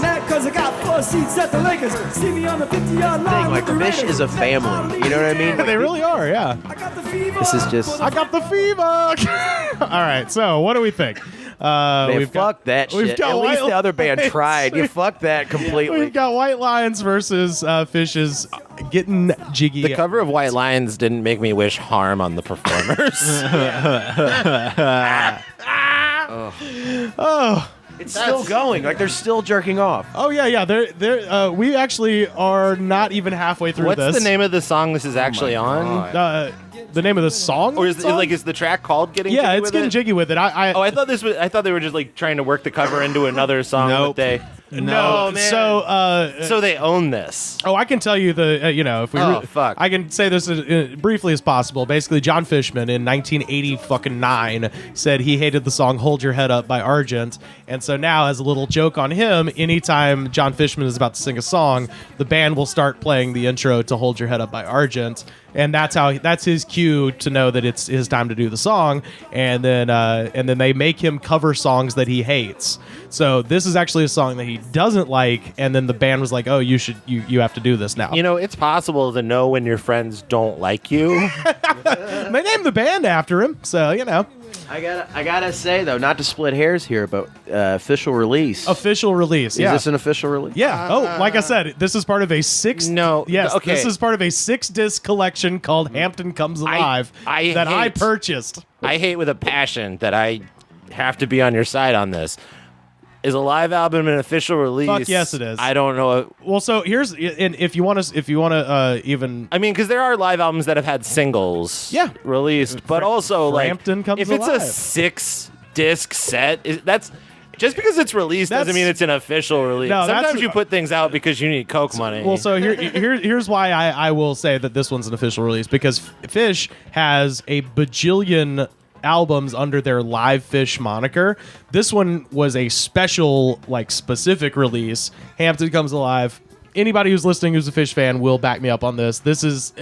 Mad cause I got 4 seats at the Lakers. See me on the 50-yard line. Like Fish is a family. You know what I mean? They really are, yeah. This is just... I got the fever. All right, so what do we think? Fuck that shit. At least the other band tried. You fucked that completely. We've got White Lions versus Fish's Getting Jiggy. The cover of White Lions didn't make me wish harm on the performers. It's still going. Like they're still jerking off. Oh yeah. They're we actually are not even halfway through this. What's the name of the song this is actually on? The name of the song? Or is the track called Getting Jiggy With It? Yeah, it's Getting Jiggy With It. I thought they were just like trying to work the cover into another song. Nope. That No, man. So they own this. Oh, I can tell you if we. Fuck. I can say this as briefly as possible. Basically, John Fishman in 1989 said he hated the song "Hold Your Head Up" by Argent, and so now, as a little joke on him, anytime John Fishman is about to sing a song, the band will start playing the intro to "Hold Your Head Up" by Argent. And that's his cue to know that it's his time to do the song, and then they make him cover songs that he hates. So this is actually a song that he doesn't like, and then the band was like, "Oh, you have to do this now." You know, it's possible to know when your friends don't like you. They named the band after him, so I gotta say though, not to split hairs here, but official release. Official release. Is Yeah. this an official release? Yeah. Like I said, this is part of a six. No. Yes. Okay. This is part of a 6-disc collection called Hampton Comes Alive I purchased. I hate with a passion that I have to be on your side on this. Is a live album an official release? Fuck yes, it is. I don't know. Well, so here's and if you want to even. I mean, because there are live albums that have had singles released, but also Frampton Comes if it's Alive. a 6-disc set, that's just because it's released doesn't mean it's an official release. No, Sometimes you put things out because you need Coke money. Well, so here's why I will say that this one's an official release, because Fish has a bajillion albums under their Live Fish moniker. This one was a special, specific release. Hampton Comes Alive. Anybody who's listening who's a Fish fan will back me up on this. This is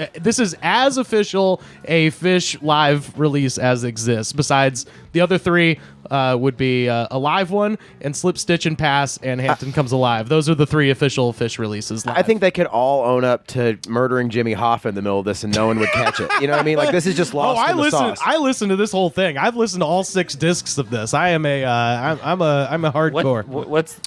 as official a Fish live release as exists. Besides, the other three would be a live one, and Slip, Stitch, and Pass, and Hampton Comes Alive. Those are the three official Fish releases live. I think they could all own up to murdering Jimmy Hoffa in the middle of this, and no one would catch it. You know what I mean? Like, this is just lost in the sauce. I listened to this whole thing. I've listened to all 6 discs of this. I am I'm a hardcore.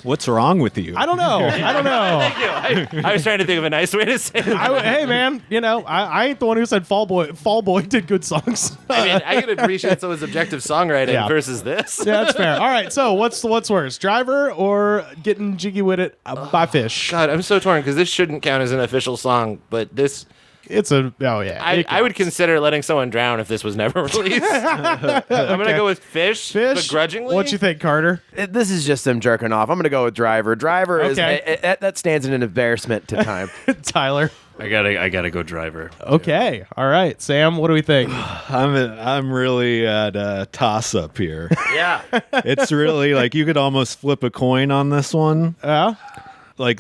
What's wrong with you? I don't know. Thank you. I was trying to think of a nice way to say that. Hey man, I ain't the one who said Fall Boy did good songs. I mean, I can appreciate someone's objective songwriting versus this. Yeah, that's fair. All right, so what's worse, Driver or Getting Jiggy With It by Fish? God, I'm so torn because this shouldn't count as an official song, but this. It's a I would consider letting someone drown if this was never released. I'm gonna go with Fish, begrudgingly. What you think, Carter? This is just them jerking off. I'm going to go with Driver. Driver is that stands in an embarrassment to time. Tyler. I gotta go Driver. Okay. All right, Sam. What do we think? I'm really at a toss up here. Yeah. It's really you could almost flip a coin on this one. Yeah.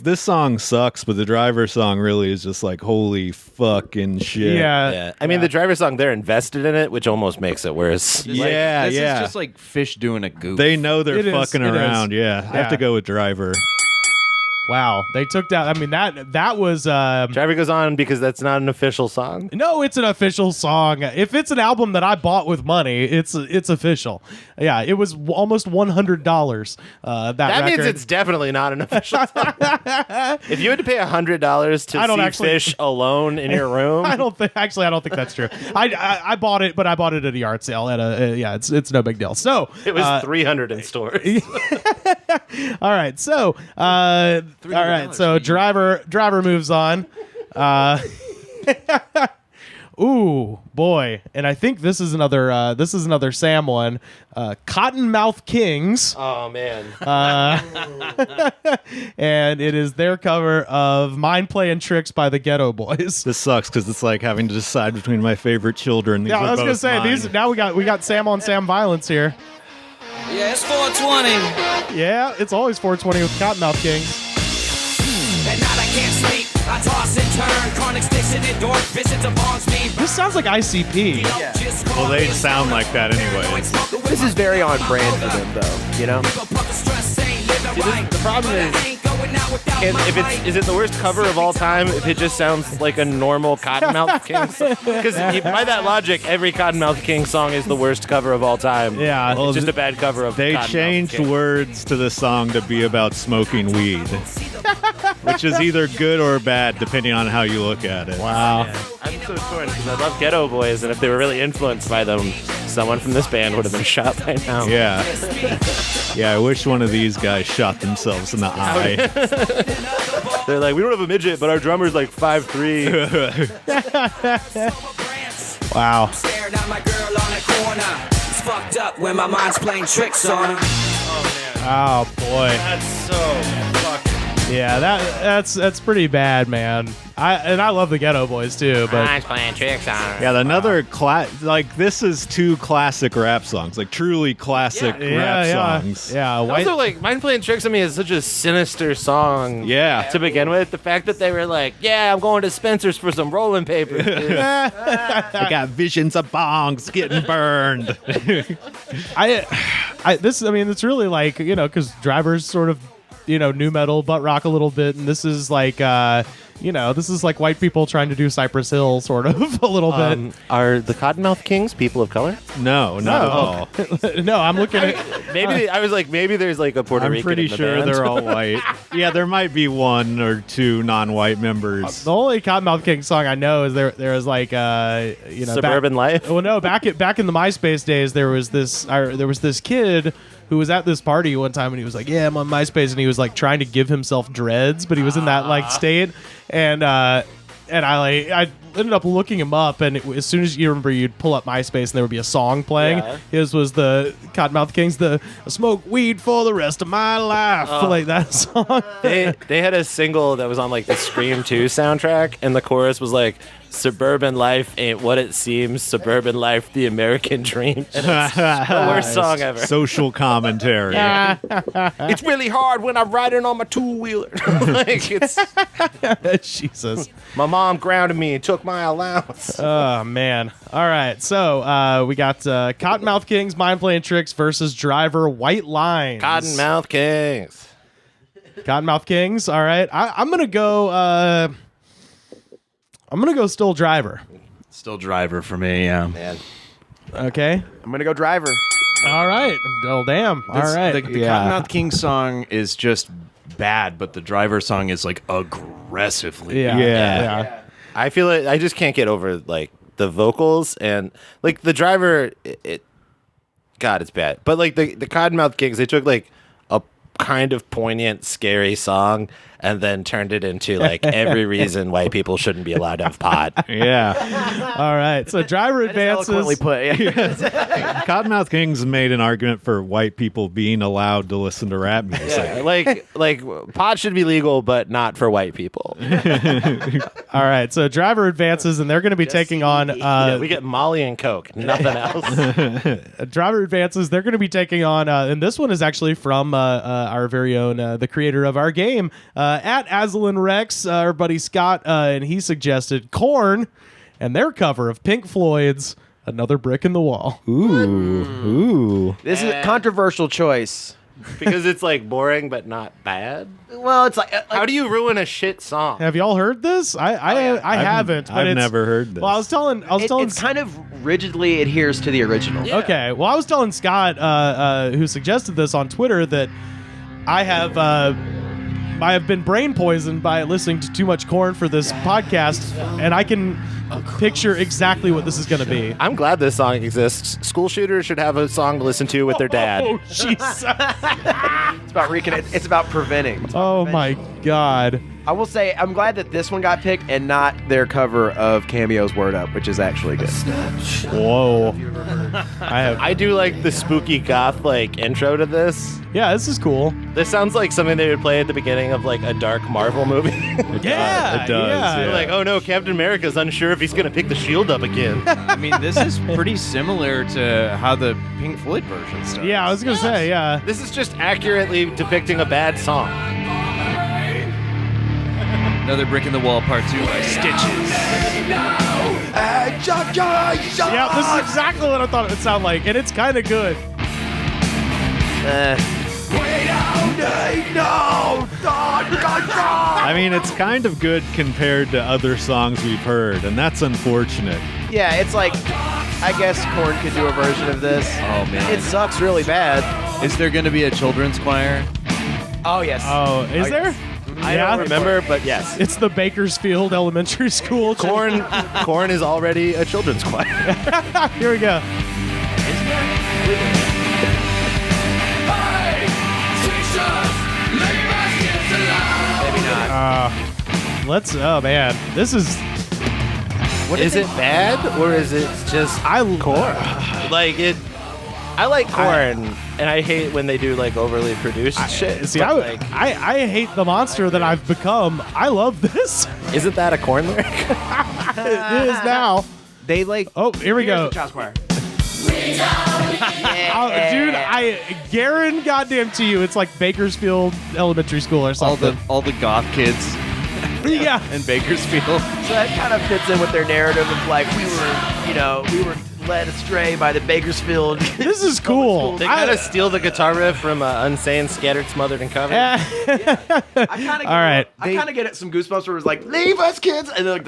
This song sucks, but the Driver song really is just holy fucking shit. Yeah. I mean, the Driver song, they're invested in it, which almost makes it worse. This is just like Fish doing a goof. They know they're fucking around. Yeah. I have to go with Driver. Wow, they took down. I mean, that was. Driver goes on because that's not an official song. No, it's an official song. If it's an album that I bought with money, it's official. Yeah, it was almost $100. That means it's definitely not an official song. If you had to pay $100 to see Fish alone in your room, I don't think that's true. I bought it, but I bought it at a yard sale. It's no big deal. So it was $300 in stores. All right, so. So driver moves on. Ooh, boy. And I think this is another Sam one. Cottonmouth Kings. Oh man. And it is their cover of Mind Playing Tricks by the Ghetto Boys. This sucks because it's like having to decide between my favorite children. These I was gonna say mine. now we got Sam on Sam violence here. Yeah, it's 420. Yeah, it's always 420 with Cottonmouth Kings. At night I can't sleep. I toss and turn. Chronic sticks in the door. Visits upon me. This sounds like ICP. Well, they sound like that anyway. This is very on brand for them, though. You know. The problem is it the worst cover of all time if it just sounds like a normal Cottonmouth King song? Because by that logic, every Cottonmouth King song is the worst cover of all time. Yeah. It's just a bad cover of They Cottonmouth changed King. words to the song to be about smoking weed, which is either good or bad depending on how you look at it. Wow. Yeah. I'm so torn because I love Ghetto Boys, and if they were really influenced by them, someone from this band would have been shot by now. Yeah. Yeah, I wish one of these guys shot themselves in the eye. They're like, we don't have a midget, but our drummer's like 5'3". Wow. Stared at my girl on the corner. It's fucked up when my mind's playing tricks on her. Oh boy. That's so fucking. Yeah, that's pretty bad, man. I love the Ghetto Boys too, but I'm playing tricks on her. Yeah, another this is two classic rap songs, like truly classic rap songs. Yeah, Also, like, Mind Playing Tricks on Me is such a sinister song. Yeah. To begin with, the fact that they were like, "Yeah, I'm going to Spencer's for some rolling papers." I got visions of bongs getting burned. it's really like, because Driver's sort of, new metal, butt rock a little bit, and this is like, You know, this is like white people trying to do Cypress Hill, sort of, a little bit. Are the Cottonmouth Kings people of color? No, not at all. No, I'm looking at... I was like, maybe there's like a Puerto I'm Rican pretty in the sure band. they're all white. Yeah, there might be one or two non-white members. The only Cottonmouth King song I know is there was like Suburban Life. Well, no, back in the MySpace days, there was this kid who was at this party one time and he was like, "Yeah, I'm on MySpace," and he was like trying to give himself dreads, but he was in that like state, and I ended up looking him up, and as soon as you'd pull up MySpace and there would be a song playing. Yeah. His was the Cottonmouth Kings, the "Smoke weed for the rest of my life," like that song. They had a single that was on like the Scream 2 soundtrack, and the chorus was like, "Suburban life ain't what it seems. Suburban life, the American dream." And it's the worst song ever. Social commentary. It's really hard when I'm riding on my two-wheeler. Like it's Jesus. my mom grounded me and took my allowance. Oh, man. All right. So we got Cottonmouth Kings, Mind Playing Tricks versus Driver, White Lines. Cottonmouth Kings. Cottonmouth Kings. All right. I'm going to go... I'm going to go Still Driver. Still Driver for me, yeah. Man. Okay. I'm gonna go Driver. All right. Oh, damn. All right. The Cottonmouth King song is just bad, but the Driver song is like aggressively. Yeah. I feel it. I just can't get over like the vocals and like the Driver. God, it's bad. But like the Cottonmouth Kings, they took like a kind of poignant, scary song and then turned it into like every reason white people shouldn't be allowed to have pot. Yeah. All right. So Driver advances. Eloquently put. Yeah. Cottonmouth Kings made an argument for white people being allowed to listen to rap music. Yeah, like pot should be legal, but not for white people. All right. So Driver advances, and they're going to be taking on. Yeah, we get Molly and Coke, nothing else. Driver advances. They're going to be taking on, and this one is actually from our very own, the creator of our game, at Aslan Rex, our buddy Scott, and he suggested Korn and their cover of Pink Floyd's "Another Brick in the Wall." Ooh. This is a controversial choice. Because it's like boring but not bad. Well, it's like How do you ruin a shit song? Have y'all heard this? I haven't. But I've it's- never heard this. Well, I was telling. It kind of rigidly adheres to the original. Yeah. Okay. Well, I was telling Scott, who suggested this on Twitter, that I have been brain poisoned by listening to too much Korn for this podcast, and I can picture exactly what this is going to be. I'm glad this song exists. School shooters should have a song to listen to with their dad. Oh, Jesus. It's about it's about preventing. Oh, my God. I will say I'm glad that this one got picked and not their cover of Cameo's "Word Up," which is actually good. Whoa. I do like the spooky goth like intro to this. Yeah, this is cool. This sounds like something they would play at the beginning of like a dark Marvel movie. Yeah, it does. yeah. Like, oh no, Captain America's unsure if he's gonna pick the shield up again. I mean, this is pretty similar to how the Pink Floyd version starts. Yeah, I was going to say, yeah. This is just accurately depicting a bad song. Another Brick in the Wall Part 2 by Stitches. Yeah, this is exactly what I thought it would sound like, and it's kind of good. I mean, it's kind of good compared to other songs we've heard, and that's unfortunate. Yeah, it's like I guess Korn could do a version of this. Oh, man. It sucks really bad. Is there going to be a children's choir? Oh yes. Oh, is there? I don't remember, but yes. It's the Bakersfield Elementary School. Korn is already a children's choir. Here we go. Maybe not. Oh man, this is. Is it bad or is it just Korn? Like it. I like Korn, and I hate when they do like overly produced shit. See, but, I hate the monster that I've become. I love this. Isn't that a Korn lyric? It is now. They like. Oh, here we go. The child's choir. Oh, dude, I Garen, goddamn to you, it's like Bakersfield Elementary School or something. All the goth kids Yeah. in Bakersfield. So that kind of fits in with their narrative of like we were led astray by the Bakersfield. This is cool. They kind of steal the guitar riff from Unsane, Scattered, Smothered, and Covered. Alright. I kind of get some goosebumps where it's like, leave us, kids! And then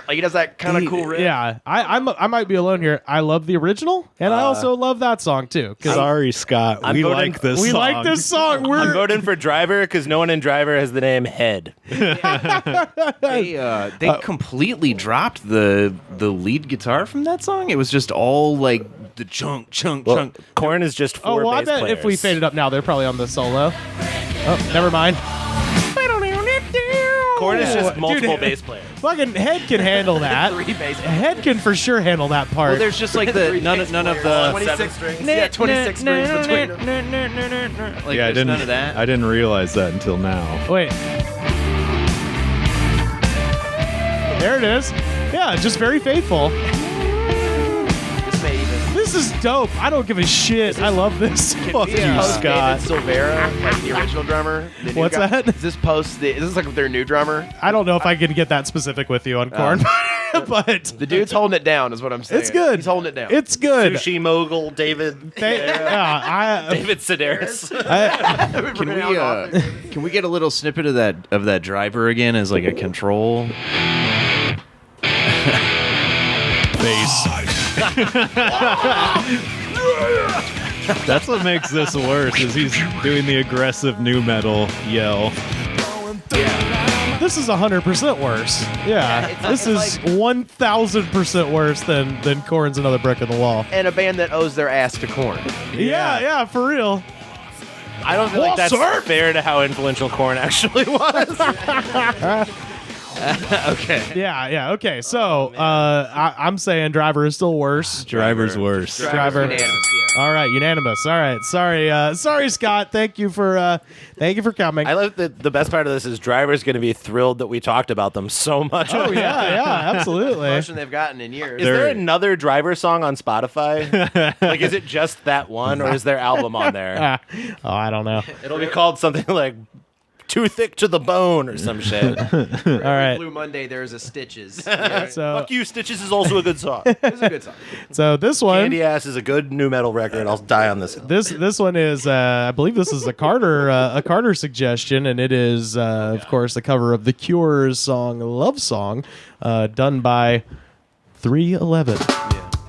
like he does that kind of cool riff. Yeah, I might be alone here. I love the original, and I also love that song too. Sorry, Scott. I'm We voting- like this We song. like this song. I'm voting for Driver because no one in Driver has the name Head. They completely dropped the lead guitar from that song. It was just all like the chunk. Korn is just four Oh, well, I bass bet players. if we fade it up now, they're probably on the solo. Oh, never mind. Korn is just Dude, multiple bass players. Fucking Head can handle that. Head can for sure handle that part. Well, there's just like the none of the 26 strings. Yeah, 26 strings between them. like Yeah, I there's didn't. none of that. I didn't realize that until now. Wait. There it is. Yeah, just very faithful. This is dope. I don't give a shit. I love this. Fuck you, Post Scott. David Silvera, like the original drummer. The new What's guy. that? Is this post? Is this like their new drummer? I don't know if I can get that specific with you on Korn, but The dude's holding it down, is what I'm saying. it's good. He's holding it down. It's good. Sushi mogul David. David Sedaris. Can we get a little snippet of that Driver again as like a control? Bass. That's what makes this worse. Is he's doing the aggressive new metal yell. This is 100% worse. Yeah, this is 1,000% worse than Korn's Another Brick in the Wall. And a band that owes their ass to Korn. Yeah, for real. I don't feel like that's fair to how influential Korn actually was. Okay. Yeah. Okay. So I'm saying Driver is still worse. Driver's worse. Driver. All right, unanimous. All right. Sorry, Scott. Thank you for coming. I love that the best part of this is Driver's going to be thrilled that we talked about them so much. Oh yeah, absolutely. Motion they've gotten in years. Is there another Driver song on Spotify? Like, is it just that one, or is their album on there? Oh, I don't know. It'll be called something like Too Thick to the Bone or some shit. All right. Blue Monday, there's a Stitches. So Fuck You, Stitches is also a good song. It's a good song. So this one. Candy Ass is a good new metal record. I'll die on this. This one is I believe this is a Carter suggestion, and it is of course a cover of The Cure's song "Love Song," done by 311.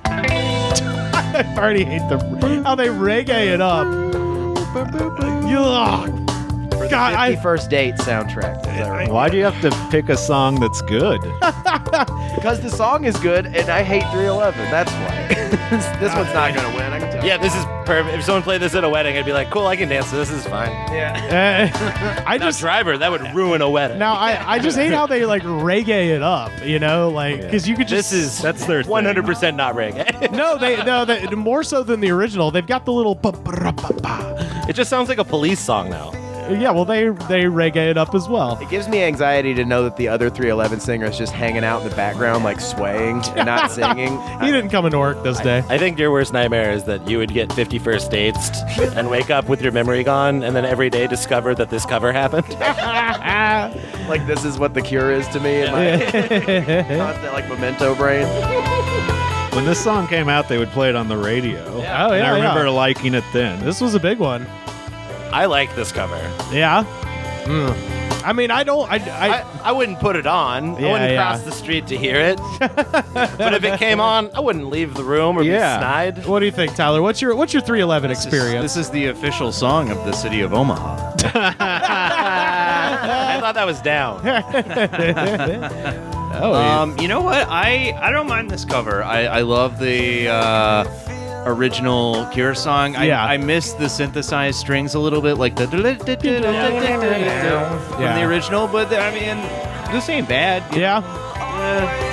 I already hate how they reggae it up. Ugh. God, 51st Date soundtrack. Is that right? Why do you have to pick a song that's good? Because the song is good, and I hate 311. That's why. This one's not going to win, I can tell. Yeah, this is perfect. If someone played this at a wedding, I'd be like, cool, I can dance to this. This is fine. Yeah. I Now, just Driver, that would ruin a wedding. now I just hate how they like reggae it up, you know, like because you could just That's their thing. 100% not reggae. no they more so than the original. They've got the little It just sounds like a Police song now. yeah, well they reggae it up as well. It gives me anxiety to know that the other 311 singer is just hanging out in the background, like swaying and not singing. He didn't come into work this day. I think your worst nightmare is that you would get 51st dates and wake up with your memory gone and then every day discover that this cover happened. Like, this is what The Cure is to me in my constant, like, memento brain. When this song came out, they would play it on the radio. Oh, And yeah, I remember yeah. liking it then. This was a big one. I like this cover. Yeah. I mean, I don't. I wouldn't put it on. Yeah, I wouldn't yeah. cross the street to hear it. But if it came on, I wouldn't leave the room or be snide. What do you think, Tyler? What's your 311 experience? This is the official song of the city of Omaha. I thought that was down. You know what? I don't mind this cover. I love the original Cure song. I miss the synthesized strings a little bit, like the from the original. But I mean, this ain't bad. Yeah.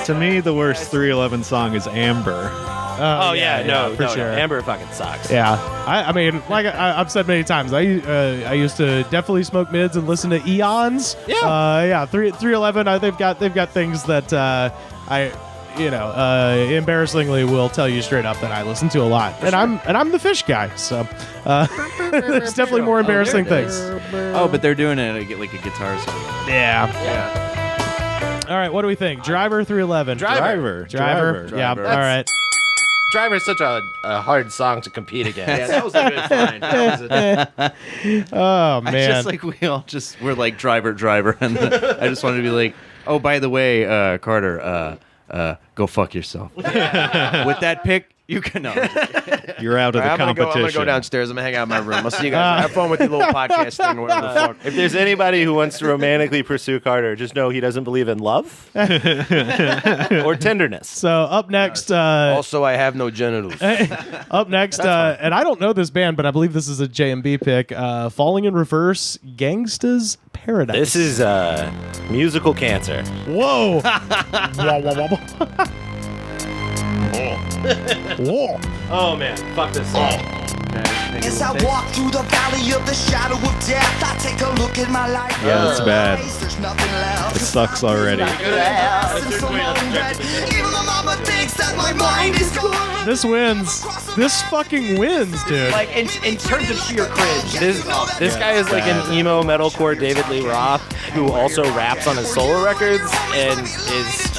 To me, the worst 311 song is Amber. No, for sure. Amber fucking sucks. Yeah, I mean, like I've said many times, I used to definitely smoke mids and listen to Eons. Yeah, 311. They've got things that embarrassingly will tell you straight up that I listen to a lot, and I'm the Fish guy, so there's definitely more embarrassing things. Oh, but they're doing it like a guitar solo. Yeah. All right, what do we think? Driver 311. Driver. Yeah. All right. Driver's such a hard song to compete against. Yeah, that was a good find. Oh man! I just like we're like driver, and I just wanted to be like, oh, by the way, Carter, go fuck yourself. With that pick, you can. No. You're out of the I'm competition. gonna go downstairs. I'm gonna hang out in my room. I'll see you guys. Have fun with your little podcast thing or whatever the fuck. If there's anybody who wants to romantically pursue Carter, just know he doesn't believe in love or tenderness. So up next, Also, I have no genitals. up next, and I don't know this band, but I believe this is a JMB pick. Falling in Reverse, Gangsta's Paradise. This is musical cancer. Whoa! Whoa, whoa, whoa. Whoa. Oh man, fuck this song. As I walk through the valley of the shadow of death, I take a look at my life. Yeah, that's bad. There's nothing left. It sucks already. Even my mama thinks that my mind is gone. This wins. This fucking wins, dude. Like in terms of sheer cringe. This guy is like an emo metalcore David Lee Roth who also raps on his solo records and is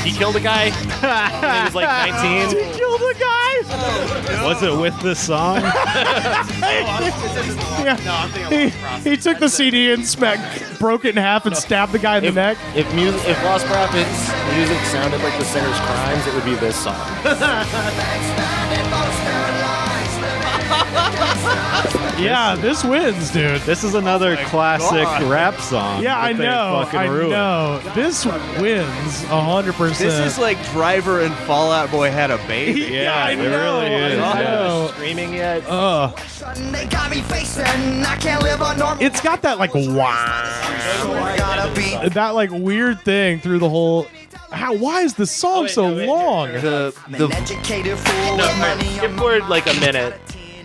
he killed a guy when he was like 19. He killed a guy. Was it with this song? He took the CD and broke it in half and stabbed the guy in the neck. If Lost Prophets music sounded like the Sinner's Crimes, it would be this song. Yeah, this wins, dude. This is another classic rap song. Yeah, I that they know. fucking I ruined. know. This wins 100%. This is like Driver and Fall Out Boy had a baby. Yeah, I it know, really is. I Yeah. know. Screaming yet? They got me facing, I can't live on normal. It's got that like that like weird thing through the whole. Why is this song so long? The educated fool. skip forward like a minute.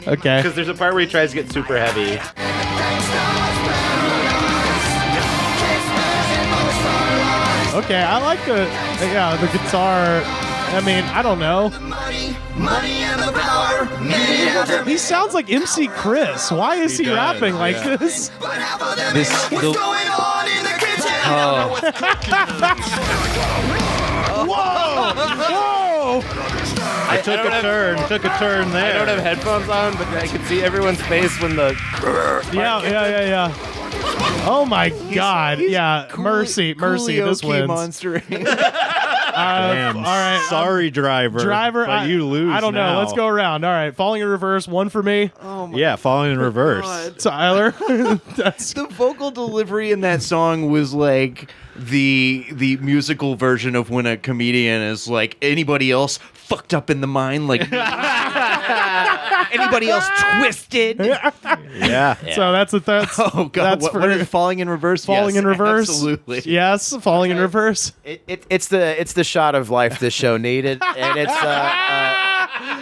Okay. Because there's a part where he tries to get super heavy. Okay, I like the guitar. I mean, I don't know. Money and the power. He sounds like MC Chris. Why is he does, rapping like yeah. this? What's going on in the kitchen? Whoa! Whoa! I took a turn there. I don't have headphones on, but I can see everyone's face when the. Yeah. Oh my God! Yeah, mercy! This wins. Monstering. Damn. All right, Sorry, driver. Driver, you lose. I don't know. now. Let's go around. All right, Falling in Reverse, one for me. Yeah, falling in reverse. Tyler, that's The vocal delivery in that song was like the musical version of when a comedian is like, anybody else fucked up in the mind, like anybody else twisted. Yeah. so that's a that's. Oh god, That's what for is Falling in Reverse? Falling Yes, in Reverse. absolutely. Yes, Falling in Reverse. It's the shot of life this show needed, and it's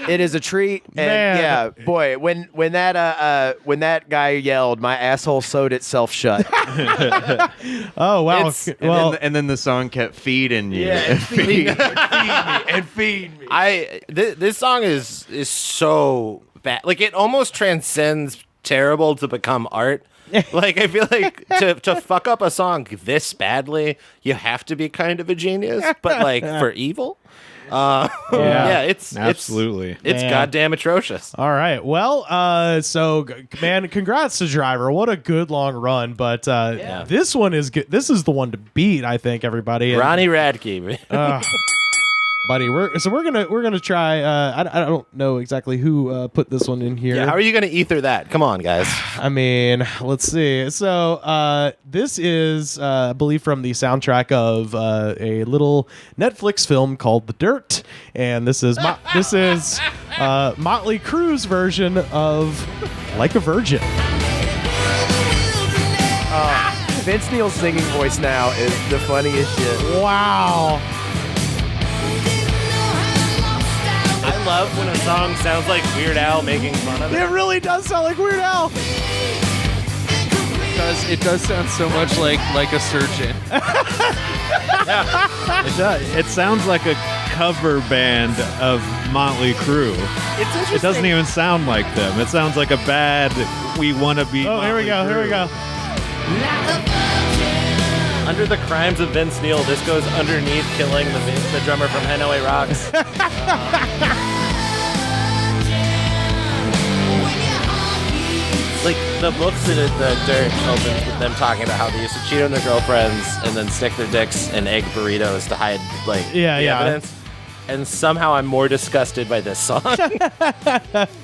it is a treat. And Man. yeah, boy, when that guy yelled, my asshole sewed itself shut. Oh wow. And then the song kept feeding you. and feed me. This song is so bad. Like it almost transcends terrible to become art. Like I feel like to fuck up a song this badly, you have to be kind of a genius. But like for evil, it's Absolutely. it's Man. goddamn atrocious. All right. Well, man, congrats to Driver. What a good long run. But this one is good. This is the one to beat, I think, everybody. And, Ronnie Radke. buddy, we're gonna try. I don't know exactly who put this one in here. Yeah, how are you gonna ether that? Come on, guys. I mean, let's see. So this is, I believe, from the soundtrack of a little Netflix film called The Dirt, and this is Motley Crue's version of Like a Virgin. Vince Neil's singing voice now is the funniest shit. Wow. I love when a song sounds like Weird Al making fun of it. It really does sound like Weird Al. It does sound so much like a surgeon. It does. It sounds like a cover band of Motley Crue. It's interesting. It doesn't even sound like them. It sounds like a bad We Want to Be. Oh, here we go. Here we go. Under the crimes of Vince Neil, this goes underneath killing the drummer from NOA Rocks. Like, the books in the Dirt opens with them talking about how they used to cheat on their girlfriends and then stick their dicks in egg burritos to hide, like, the evidence. And somehow I'm more disgusted by this song.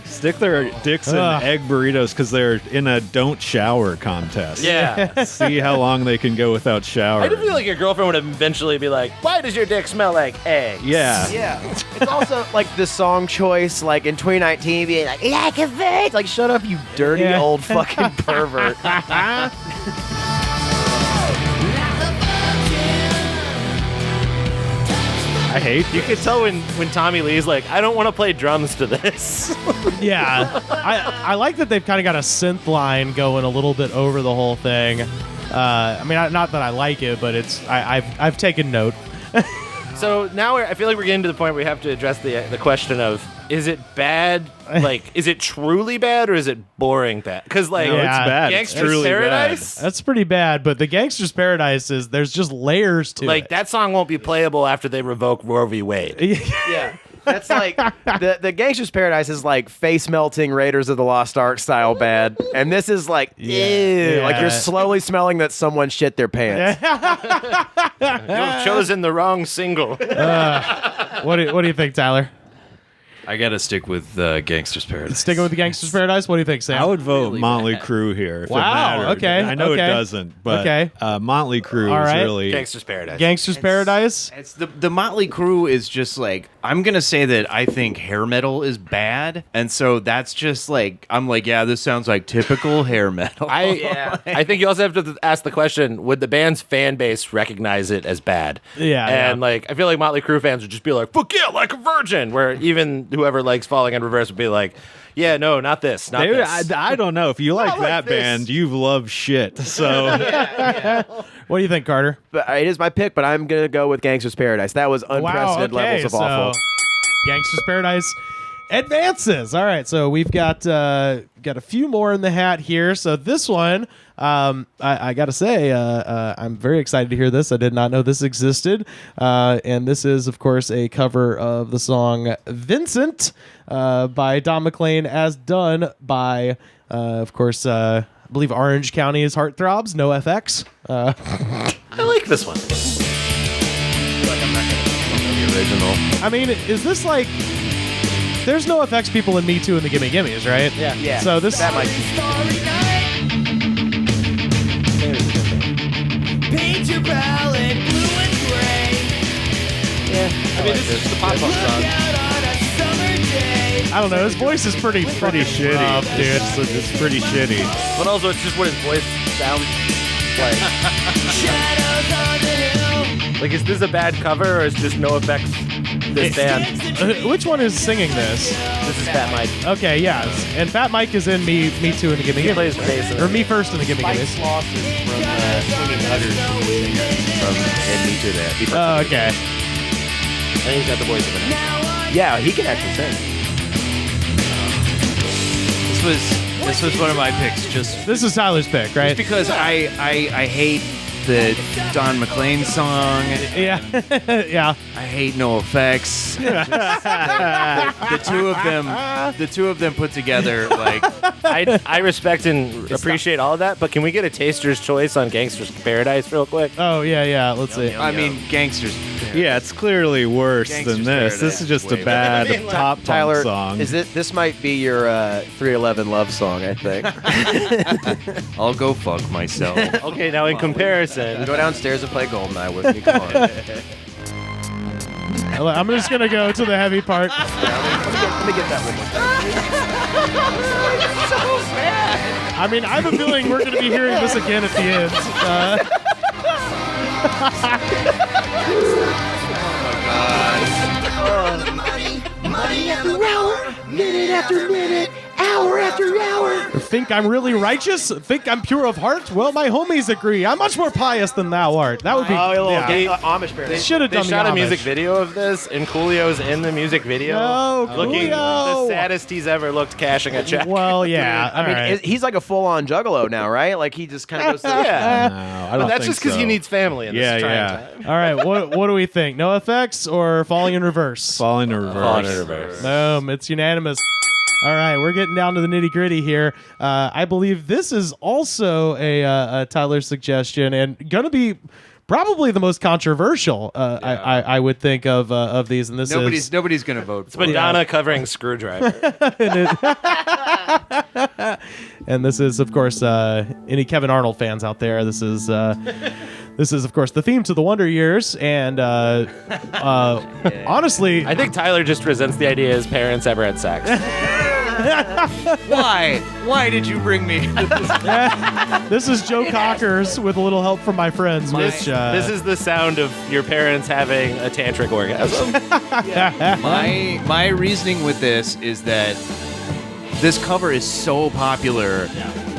Stick their dicks in egg burritos because they're in a don't shower contest. Yeah. See how long they can go without showering. I do feel like your girlfriend would eventually be like, why does your dick smell like eggs? Yeah. Yeah. It's also like the song choice, like in 2019, being like a bitch. Like, shut up, you dirty old fucking pervert. I hate You could tell when Tommy Lee's like, I don't want to play drums to this. Yeah, I like that they've kind of got a synth line going a little bit over the whole thing. I mean, not that I like it, but I've taken note. So now I feel like we're getting to the point where we have to address the question of, is it bad? Like, is it truly bad or is it boring bad? Because, like, No, it's bad. Gangster's It's truly Paradise? That's pretty bad, but the Gangster's Paradise is, there's just layers to Like, it. that song won't be playable after they revoke Roe v. Wade. Yeah. That's like the Gangster's Paradise is like face melting Raiders of the Lost Ark style bad, and this is like ew, like you're slowly smelling that someone shit their pants. You've chosen the wrong single. What do you think, Tyler? I gotta stick with Gangster's Paradise. Sticking with the Gangster's Paradise? What do you think, Sam? I would vote Motley Crue here. If Wow, it mattered. okay, I know okay. it doesn't, but Okay. Motley Crue All is right. really Gangster's Paradise. Gangster's Paradise? It's the Motley Crue is just like, I'm gonna say that I think hair metal is bad, and so that's just like, I'm like, yeah, this sounds like typical hair metal. I think you also have to ask the question, would the band's fan base recognize it as bad? Yeah, And like, I feel like Motley Crue fans would just be like, fuck yeah, like a virgin, where even whoever likes Falling in Reverse would be like, yeah, no, not this, not this. I don't know. If you like that this. band, you've loved shit. So What do you think, Carter? But it is my pick, but I'm gonna go with Gangster's Paradise. That was unprecedented levels of awful. Gangster's Paradise advances. All right, so we've got a few more in the hat here. So this one, I got to say, I'm very excited to hear this. I did not know this existed. And this is, of course, a cover of the song Vincent by Don McLean, as done by, of course, I believe Orange County's Heartthrobs, NoFX. I like this one. Like, I'm not gonna know the original. I mean, is this like... There's no effects people in Me Too and the Gimme Gimmes, right? Yeah. So this... That might Paint your palette blue and gray. I mean, this is just a pop punk song. I don't know. His voice is pretty shitty, rough, dude. It's pretty shitty. But also, it's just what his voice sounds like. Shadows on the hill. Like, is this a bad cover or is just no effects this band? Which one is singing this? This is Fat Mike. Okay, yeah. And Fat Mike is in Me Too and the Gimme He Gimmes. plays bass in Or it. Me First and the Gimme Mike Gimmes. Sloss is from Swinging Utters, from And Me Too there. Oh, okay. And he's got the voice of it. Yeah, he can actually sing. This was one of my picks, just This is Tyler's pick, right? because I hate the Don McLean song. Yeah. Yeah. I hate No Effects. The two of them put together, like, I respect and appreciate all of that, but can we get a taster's choice on Gangster's Paradise real quick? Oh, yeah. Let's see. I mean, Gangsters. Yeah, it's clearly worse Gangster's than this. Paradise This is just way a bad better. pop punk Tyler, song. is it? This might be your 311 love song, I think. I'll go fuck myself. Okay, now in comparison, Go downstairs and play Goldeneye with me. Come on. I'm just going to go to the heavy part. Let me get that one more time. I mean, I have a feeling we're going to be hearing this again at the end. Money after hour, minute after minute, hour after hour. think I'm really righteous? Think I'm pure of heart? Well, my homies agree. I'm much more pious than thou art. That would be Amish bear. They should have They done shot the a music Amish. video of this, and Coolio's in the music video, looking the saddest he's ever looked, cashing a check. Well, yeah. I mean, he's like a full-on juggalo now, right? Like he just kind of goes to yeah. I don't But that's think just because so. he needs family in this trying time. All right, what do we think? No effects or falling in reverse? Falling in reverse. Falling in reverse. Boom, it's unanimous. All right, we're getting down to the nitty gritty here. I believe this is also a Tyler suggestion and going to be probably the most controversial. I would think of these, and this is Nobody's going to vote for it. Madonna covering Screwdriver. and this is, of course, any Kevin Arnold fans out there. This is, of course, the theme to the Wonder Years. And honestly, I think Tyler just resents the idea his parents ever had sex. Why? Why did you bring me? this is Joe Cockers with a little help from my friends. This is the sound of your parents having a tantric orgasm. My reasoning with this is that this cover is so popular,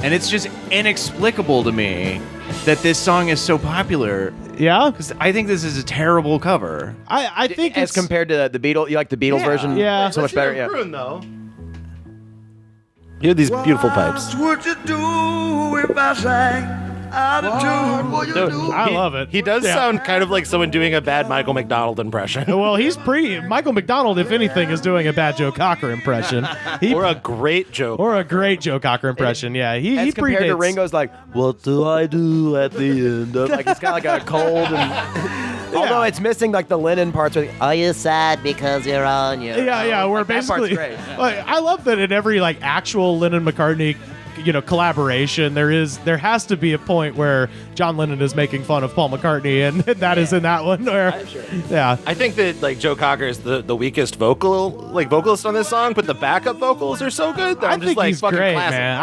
and it's just inexplicable to me that this song is so popular. Yeah, because I think this is a terrible cover. I think as compared to the Beatles, you like the Beatles version? Yeah, so much better. Yeah. Though. You have these beautiful pipes. What would you do if I sang out of tune? I love it. He does sound kind of like someone doing a bad Michael McDonald impression. Well, Michael McDonald, if anything, is doing a bad Joe Cocker impression. Or a great Joe. Or a great Joe Cocker impression. Yeah, he As compared to predates. Ringo's, like, what do I do at the end of? Like it's got like a cold and. Although it's missing like the Lennon parts. Where, are you sad because you're on your? Yeah. We're Like, that part's basically. great. Like, I love that in every like actual Lennon McCartney, collaboration, there has to be a point where John Lennon is making fun of Paul McCartney, and that is in that one. Where, yeah. I think that like Joe Cocker is the weakest vocalist on this song, but the backup vocals are so good that I'm just think like he's fucking great, classic. man.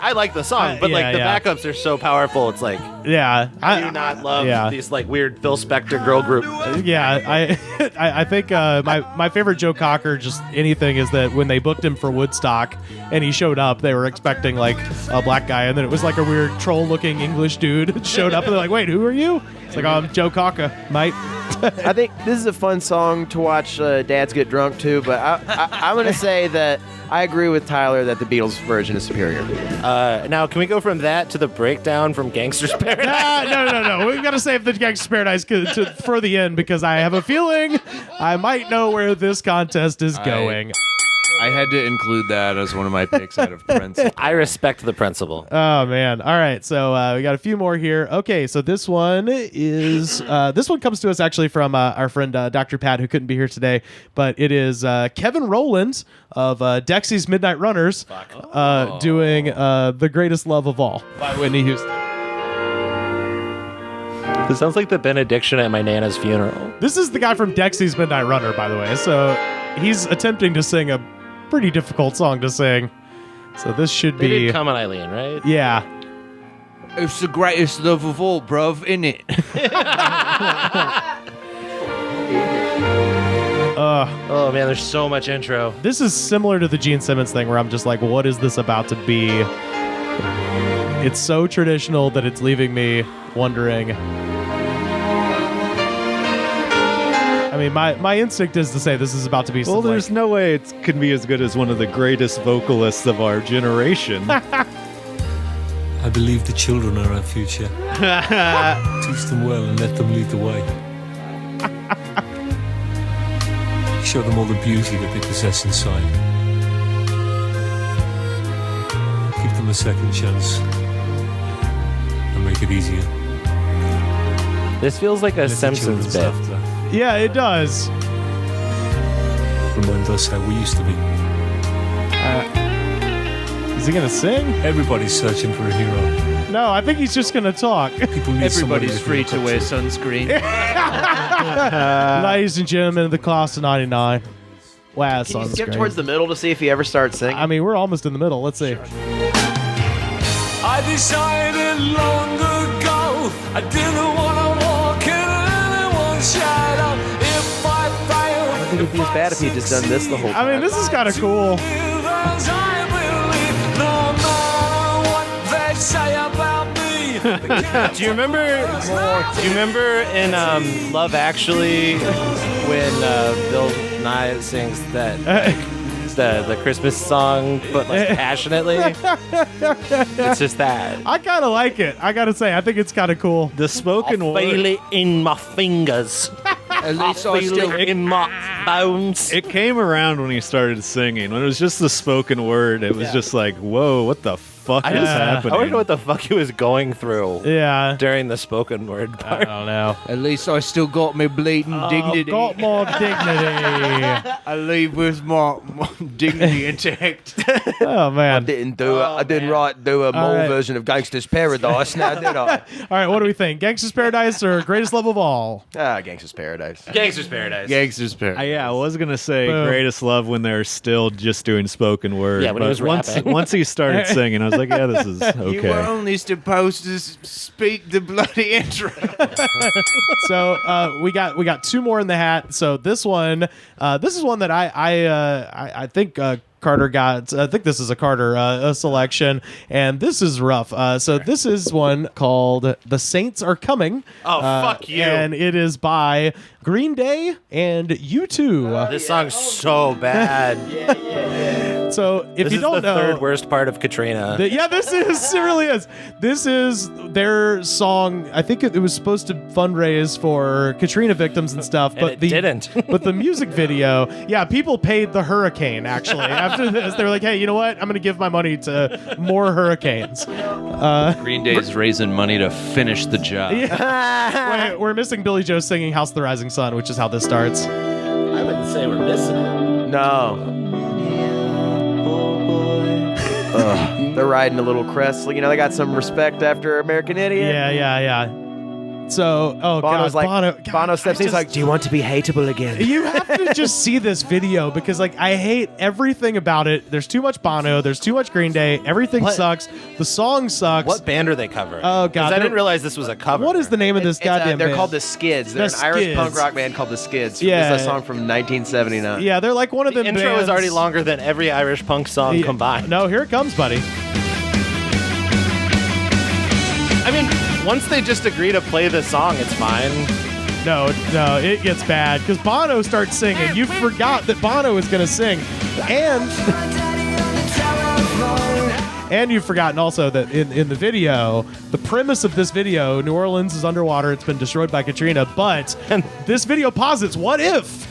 I like the song, but like the backups are so powerful. It's like I do not love these like weird Phil Spector girl group. Yeah, I think my favorite Joe Cocker just anything is that when they booked him for Woodstock and he showed up, they were expecting like a black guy, and then it was like a weird troll-looking English dude showed up, and they're like, "Wait, who are you?" It's like, "Oh, I'm Joe Cocker, mate." I think this is a fun song to watch dads get drunk to, but I'm going to say that I agree with Tyler that the Beatles version is superior. Now, can we go from that to the breakdown from Gangster's Paradise? No. We've got to save the Gangster's Paradise for the end because I have a feeling I might know where this contest is going. I had to include that as one of my picks out of principle. I respect the principle. Oh man! All right, so we got a few more here. Okay, so this one comes to us actually from our friend Dr. Pat, who couldn't be here today, but it is Kevin Rowland of Dexy's Midnight Runners doing "The Greatest Love of All" by Whitney Houston. This sounds like the benediction at my Nana's funeral. This is the guy from Dexy's Midnight Runner, by the way. So he's attempting to sing a pretty difficult song to sing. So this should They be. did Come on, Eileen, right? Yeah. It's the greatest love of all, bruv, innit? Oh man, there's so much intro. This is similar to the Gene Simmons thing where I'm just like, what is this about to be? It's so traditional that it's leaving me wondering. I mean, my instinct is to say this is about to be Well, some, there's no way it can be as good as one of the greatest vocalists of our generation. I believe the children are our future. Teach them well and let them lead the way. Show them all the beauty that they possess inside. Give them a second chance and make it easier. This feels like a Simpsons bit. Yeah, it does. Remind us how we used to be. Is he gonna sing? Everybody's searching for a hero. No, I think he's just gonna talk. Everybody's free to wear sunscreen. Ladies and gentlemen of the class of '99. Wow, Can you skip towards the middle to see if he ever starts singing? I mean, we're almost in the middle. Let's see. I decided long ago I didn't want to walk in anyone's shadow. If I fail, I think it'd be as bad if he had just done this the whole time. I mean, this is kind of cool. as I believe, no Do you remember? Do you remember in Love Actually when Bill Nye sings that the Christmas song, but like passionately? It's just that. I kind of like it. I gotta say, I think it's kind of cool. The spoken I word. feel it in my fingers. At least I feel it in my bones. It came around when he started singing. When it was just the spoken word, it was just like, whoa, what the fuck is happening? I wonder what the fuck he was going through. Yeah. During the spoken word part. I don't know. At least I still got my bleeding dignity. Got more dignity. I leave with my dignity intact. Oh man. I didn't do a mole right. version of Gangster's Paradise now, did I? All right, what do we think? Gangsta's Paradise or Greatest Love of All? Gangster's Paradise. Gangster's Paradise. Gangster's Paradise. Yeah, I was gonna say Boom. Greatest Love when they're still just doing spoken word. Yeah, when he but was rapping. once he started singing, I was like, yeah, this is You were okay. only supposed to speak the bloody intro. So we got two more in the hat. So this is one that I think Carter got. I think this is a Carter selection, and this is rough. So this is one called "The Saints Are Coming." Oh, fuck you! And it is by Green Day and U2. This song's so bad. So if This you is don't the know, third worst part of Katrina. this is it really is. This is their song. I think it was supposed to fundraise for Katrina victims and stuff, but it didn't. But the music video, yeah, people paid the hurricane actually. After this, they were like, "Hey, you know what? I'm going to give my money to more hurricanes." Green Day's raising money to finish the job. Wait, we're missing Billy Joe singing "House of the Rising Sun," which is how this starts. I wouldn't say we're missing it. No. They're riding a little crest. You know, they got some respect after American Idiot. Yeah. So, Bono's God, Bono steps in. He's like, "Do you want to be hateable again?" You have to just see this video because, like, I hate everything about it. There's too much Bono. There's too much Green Day. Everything sucks. The song sucks. What band are they covering? Oh, God. 'Cause I didn't realize this was a cover. What is the name of this goddamn They're band? called the Skids. They're The an Irish Skids. punk rock band called the Skids. Yeah. This is a song from 1979. Yeah, they're like one of The them intro bands. is already longer than every Irish punk song combined. No, here it comes, buddy. I mean, once they just agree to play the song, it's fine. No, it gets bad because Bono starts singing. You forgot that Bono is going to sing, and you've forgotten also that in the video, the premise of this video, New Orleans is underwater. It's been destroyed by Katrina, but this video posits: what if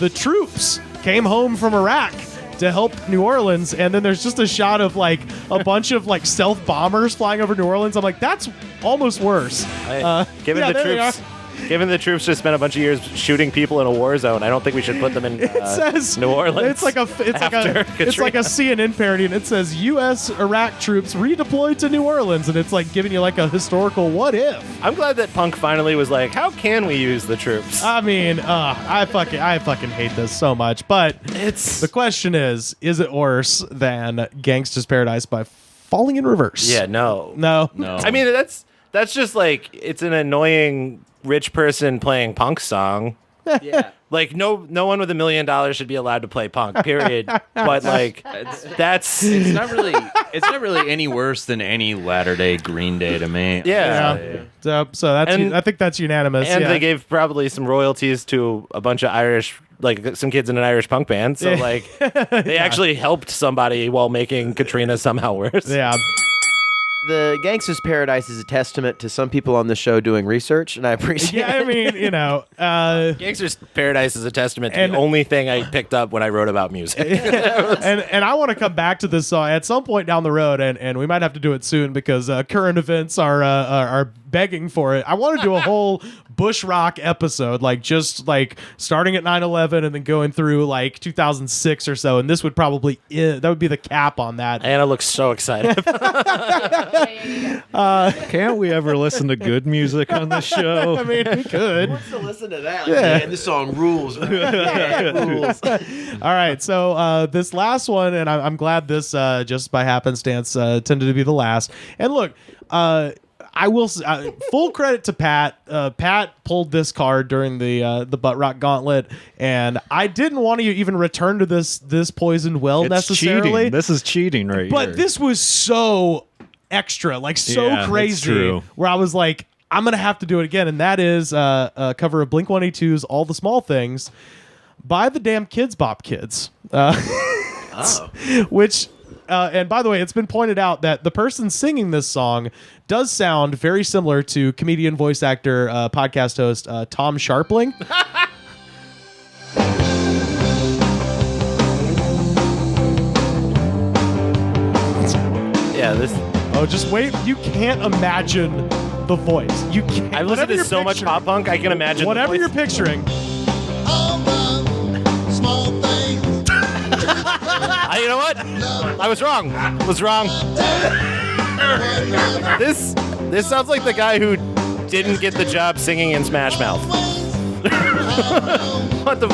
the troops came home from Iraq to help New Orleans, and then there's just a shot of like a bunch of like stealth bombers flying over New Orleans. I'm like, that's almost worse. Given yeah, the there they troops, given the troops just spent a bunch of years shooting people in a war zone, I don't think we should put them in It says New Orleans. It's like a CNN parody, and it says U.S. Iraq troops redeployed to New Orleans, and it's like giving you like a historical what if. I'm glad that punk finally was like, how can we use the troops? I mean, I fucking hate this so much. But the question is it worse than Gangsta's Paradise by Falling in Reverse? Yeah, no. I mean, that's just like, it's an annoying rich person playing punk song. Yeah. Like no one with $1 million should be allowed to play punk. Period. But like it's not really any worse than any latter day Green Day to me. Yeah. So that's I think that's unanimous. And yeah. they gave probably some royalties to a bunch of Irish, like some kids in an Irish punk band. So like they actually helped somebody while making Katrina somehow worse. Yeah. The Gangsta's Paradise is a testament to some people on the show doing research, and I appreciate Yeah, I mean, you know, Gangsta's Paradise is a testament to the only thing I picked up when I wrote about music. and I want to come back to this song at some point down the road, and we might have to do it soon because current events are begging for it. I want to do a whole bush rock episode, like just like starting at 9/11 and then going through like 2006 or so, and this would probably that would be the cap on that. Anna looks so excited. Can't we ever listen to good music on this show? I mean, we could. Who wants to listen to that? Yeah. Man, this song rules. Yeah, it rules. All right, so this last one, and I'm glad this just by happenstance tended to be the last. And look, I will full credit to Pat. Pat pulled this card during the Butt Rock Gauntlet, and I didn't want to even return to this poisoned well It's necessarily. cheating. This is cheating right But here. this was so extra, like Yeah, that's crazy, true. where I was like, I'm going to have to do it again. And that is a cover of Blink-182's All the Small Things by the damn Kids Bop Kids. Which, and by the way, it's been pointed out that the person singing this song does sound very similar to comedian, voice actor, podcast host Tom Sharpling. Yeah, this. Oh, just wait. You can't imagine the voice. You can't. I've listened to so much pop punk, I can imagine whatever the you're voice. picturing. You know what? I was wrong. This sounds like the guy who didn't get the job singing in Smash Mouth. What the?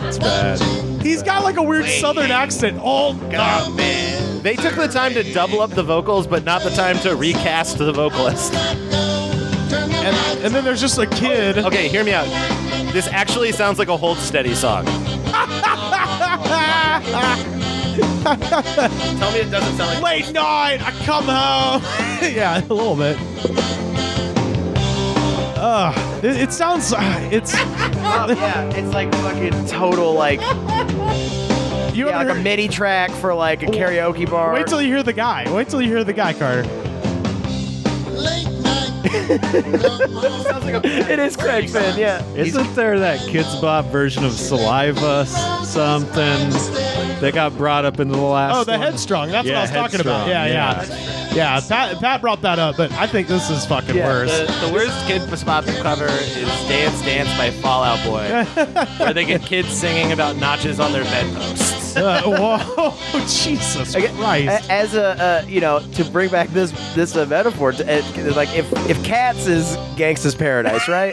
It's bad. He's got like a weird southern accent. Oh God, man! They took the time to double up the vocals, but not the time to recast the vocalist. And then there's just a kid. Okay, hear me out. This actually sounds like a Hold Steady song. Tell me it doesn't sound like late night. I come home. Yeah, a little bit. It sounds. It's. Yeah, it's like fucking total like. You like a MIDI track for like a karaoke bar. Wait till you hear the guy. Carter. Sounds like it is Craig Finn, yeah. Isn't there that Kids Bop version of Saliva something that got brought up into the last Oh, the one? Headstrong. That's what I was talking about. Headstrong, Yeah. Pat brought that up, but I think this is fucking worse. The worst Kid Bop cover is Dance Dance by Fall Out Boy, where they get kids singing about notches on their bedposts. Whoa, Jesus Christ! As a to bring back this metaphor, like if Cats is Gangsta's Paradise, right?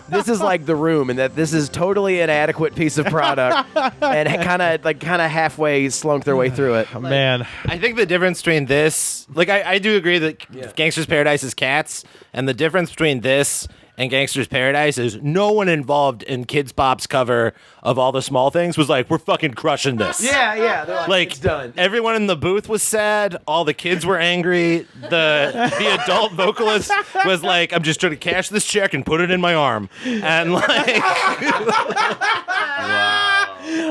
This is like The Room, and that this is totally inadequate piece of product, and kind of halfway slunk their way through it. Man, I think the difference between this, like I do agree that Gangsta's Paradise is Cats, and the difference between this and Gangsta's Paradise is no one involved in Kids Bop's cover of All the Small Things was like, we're fucking crushing this. Yeah. They're like, it's done. Everyone in the booth was sad. All the kids were angry. The adult vocalist was like, I'm just trying to cash this check and put it in my arm. And like,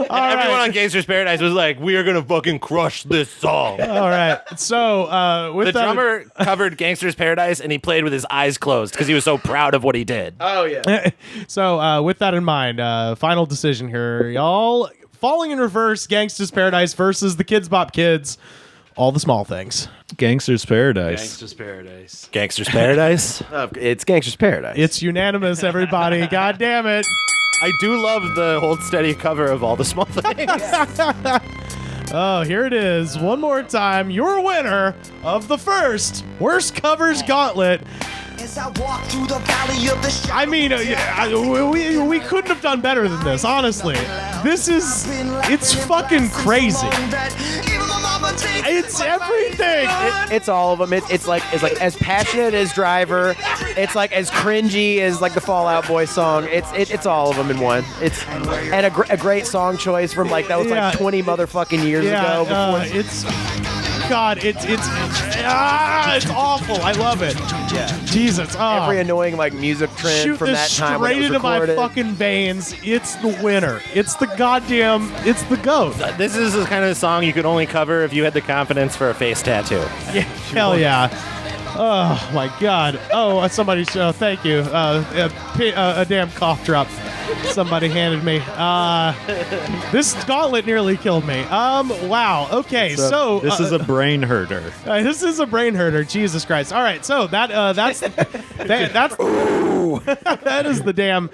everyone on Gangsta's Paradise was like, we are gonna fucking crush this song. All right. So with the drummer covered Gangsta's Paradise and he played with his eyes closed because he was so proud of what he did. Oh yeah. So with that in mind, final decision here, y'all. Falling in reverse, Gangsta's Paradise versus the Kids Bop Kids. All the Small Things. Gangsta's Paradise. Gangsta's Paradise. Gangsta's Paradise. It's Gangsta's Paradise. It's unanimous, everybody. God damn it. I do love the Hold Steady cover of All the Small Things. Oh, here it is. One more time. Your winner of the first Worst Covers Gauntlet. I mean, we couldn't have done better than this, honestly. It's fucking crazy. It's everything. It's all of them. It's like as passionate as Driver. It's like as cringy as like the Fall Out Boy song. It's all of them in one. It's and a great song choice from like that was like 20 motherfucking years ago. It's awful. I love it. Yeah. Jesus. Oh. Every annoying like music trend Shoot from this that time when it straight was into my recorded. fucking veins. It's the winner. It's the GOAT. This is the kind of song you could only cover if you had the confidence for a face tattoo. Yeah, hell yeah. Oh my God. Oh, somebody. Thank you. A damn cough drop. Somebody handed me. This gauntlet nearly killed me. Wow. Okay. So this is a brain herder. This is a brain herder. Jesus Christ. All right. So that's that is the damn.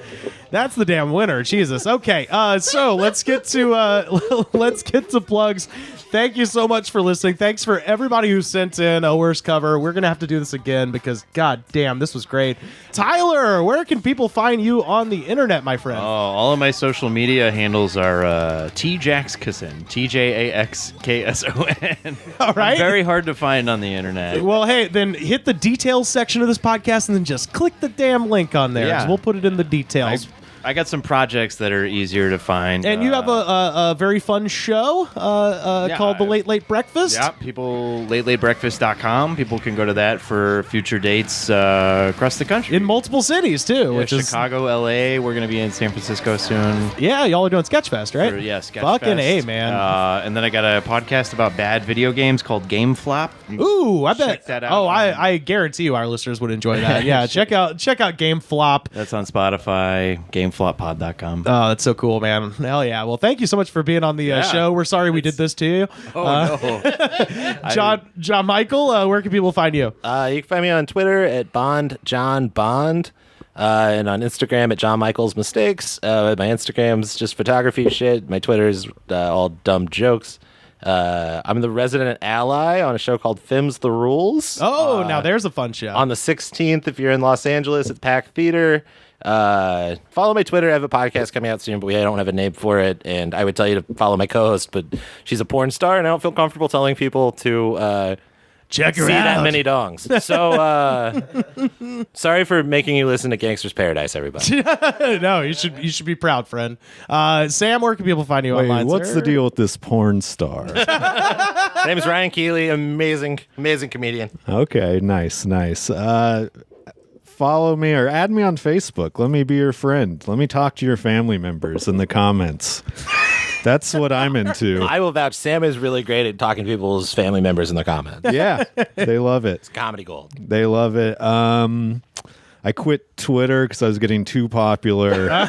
That's the damn winner. Jesus. Okay. So let's get to plugs. Thank you so much for listening. Thanks for everybody who sent in a worst cover. We're gonna have to do this again because god damn, this was great. Tyler, where can people find you on the internet, my friend? Oh, all of my social media handles are TJaxkson, TJAXKSON. All right. I'm very hard to find on the internet. Well, hey, then hit the details section of this podcast and then just click the damn link on there. Yeah. We'll put it in the details. I got some projects that are easier to find. And you have a very fun show called The Late Breakfast. Yeah, people, latelatebreakfast.com. People can go to that for future dates across the country. In multiple cities, too. Yeah, which Chicago, L.A. We're going to be in San Francisco soon. Yeah, y'all are doing Sketchfest, right? Yeah, Sketchfest. Fucking A, man. And then I got a podcast about bad video games called Game Flop. Ooh, I bet. Check that out. Oh, I guarantee you our listeners would enjoy that. Yeah, check out Game Flop. That's on Spotify, gamefloppod.com. Oh, that's so cool, man. Hell yeah. Well, thank you so much for being on the show. We're sorry we did this to you. No. John Michael, where can people find you? You can find me on Twitter at BondJohnBond. And on Instagram at John Michael's Mistakes. My Instagram's just photography shit. My Twitter's all dumb jokes. I'm the resident ally on a show called Fims the Rules. Oh, now there's a fun show. On the 16th, if you're in Los Angeles at Pack Theater. Follow my Twitter. I have a podcast coming out soon, but I don't have a name for it. And I would tell you to follow my co-host, but she's a porn star, and I don't feel comfortable telling people to check her see out. that many dongs. So sorry for making you listen to Gangster's Paradise, everybody. No, you should be proud, friend. Sam, where can people find you online? What's sir? the deal with this porn star? My name is Ryan Keeley, amazing comedian. Okay, nice. Follow me or add me on Facebook. Let me be your friend. Let me talk to your family members in the comments. That's what I'm into. I will vouch. Sam is really great at talking to people's family members in the comments. Yeah, they love it. It's comedy gold. They love it. I quit Twitter because I was getting too popular. I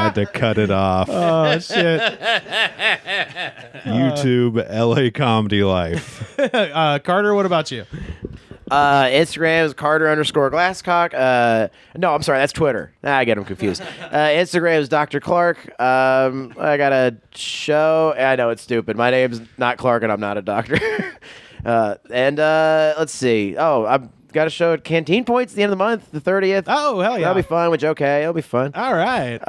had to cut it off. Oh, shit. YouTube, LA Comedy Life. Carter, what about you? Instagram is Carter_Glasscock. No, I'm sorry, that's Twitter. I get them confused. Instagram is Dr. Clark. I got a show. I know it's stupid. My name's not Clark, and I'm not a doctor. Let's see. Oh, I've got a show at Canteen Points at the end of the month, the 30th. Oh, hell yeah. That'll be fun with Joe K. It'll be fun. All right.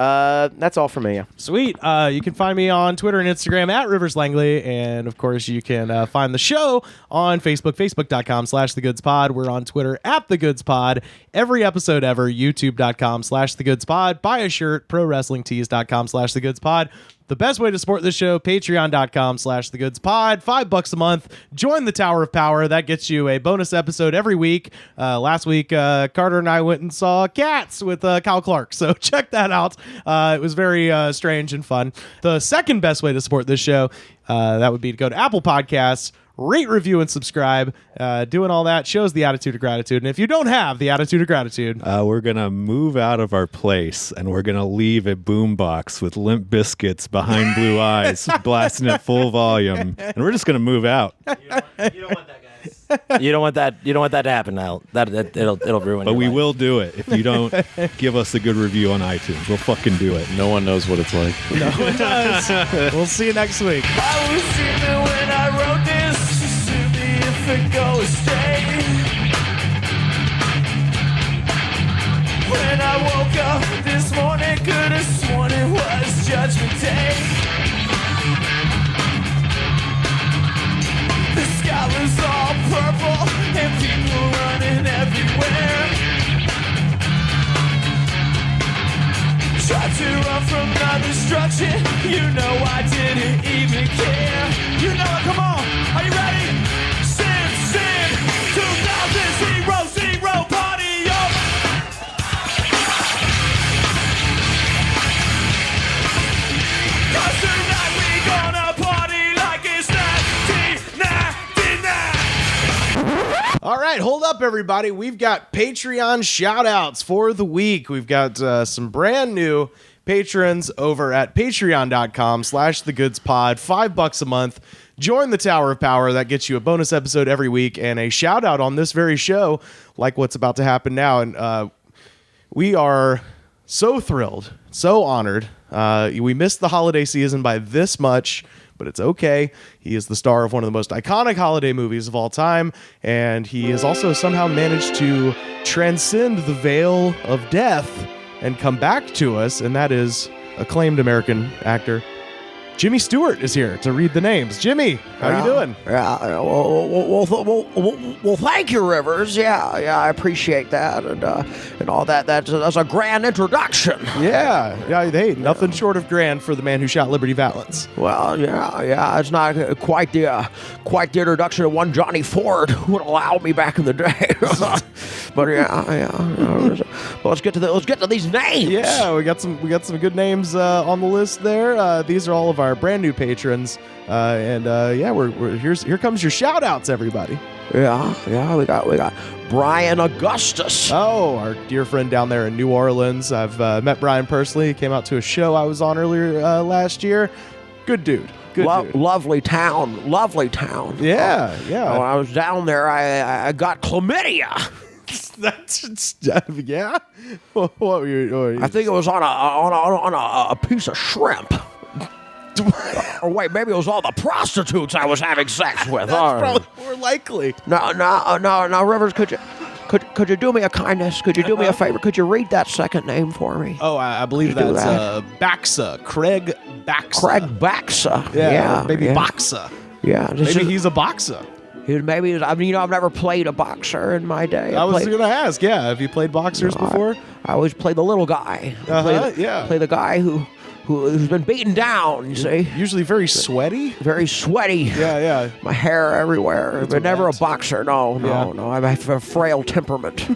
That's all for me. Sweet. You can find me on Twitter and Instagram at Rivers Langley. And, of course, you can find the show on Facebook, facebook.com/TheGoodsPod. We're on Twitter at TheGoodsPod. Every episode ever, youtube.com/TheGoodsPod. Buy a shirt, prowrestlingtees.com/TheGoodsPod. The best way to support this show, patreon.com/TheGoodsPod. $5 a month. Join the Tower of Power. That gets you a bonus episode every week. Last week, Carter and I went and saw Cats with Kyle Clark. So check that out. It was very strange and fun. The second best way to support this show, that would be to go to Apple Podcasts, rate, review, and subscribe. Doing all that shows the attitude of gratitude. And if you don't have the attitude of gratitude, we're going to move out of our place and we're going to leave a boombox with Limp Bizkits Behind Blue Eyes blasting at full volume. And we're just going to move out. You don't want that, guys. You don't want that. You don't want that to happen now. It'll ruin. But your we life. will do it if you don't give us a good review on iTunes. We'll fucking do it. No one knows what it's like. no one does. We'll see you next week. I was dreaming when I wrote this, just to me if it goes straight. When I woke up this morning, could have sworn it was Judgment Day. The sky was all purple and people running everywhere. Tried to run from the destruction, you know I didn't even care. You know it, come on, are you ready? Sin, 2000, 0, party up. Cause tonight we gonna party like it's 1999. All right, hold up, everybody. We've got Patreon shout-outs for the week. We've got some brand new patrons over at patreon.com/thegoodspod. $5 a month. Join the Tower of Power. That gets you a bonus episode every week and a shout-out on this very show, like what's about to happen now. And we are so thrilled, so honored. We missed the holiday season by this much, but it's okay. He is the star of one of the most iconic holiday movies of all time, and he has also somehow managed to transcend the veil of death and come back to us, and that is acclaimed American actor Jimmy Stewart is here to read the names. Jimmy, how you doing? Yeah. Well, thank you, Rivers. Yeah, I appreciate that, and all that. That's a grand introduction. Yeah. Hey, nothing short of grand for the man who shot Liberty Valance. Well, yeah. It's not quite the introduction of one Johnny Ford would allow me back in the day. But yeah. Well, let's get to these names. Yeah, we got some good names on the list there. These are all of our brand new patrons, here comes your shout outs, everybody. Yeah, we got Brian Augustus. Oh, our dear friend down there in New Orleans. I've met Brian personally. He came out to a show I was on earlier last year. Good dude. Good dude. Lovely town. Yeah. When I was down there, I got chlamydia. Yeah. What were you? I think it was on a piece of shrimp. Or wait, maybe it was all the prostitutes I was having sex with. That's probably more likely. No, Rivers, could you do me a kindness? Could you do me a favor? Could you read that second name for me? Oh, I believe that's Baxa. Craig Baxa. Craig Baxa. Yeah. Maybe Baxa. Yeah. Maybe he's a boxer. I've never played a boxer in my day. I was going to ask, have you played boxers before? I always play the little guy. Play the guy who's been beaten down, you see. Usually very sweaty. Very sweaty. Yeah. My hair everywhere. But never a boxer. No. I have a frail temperament.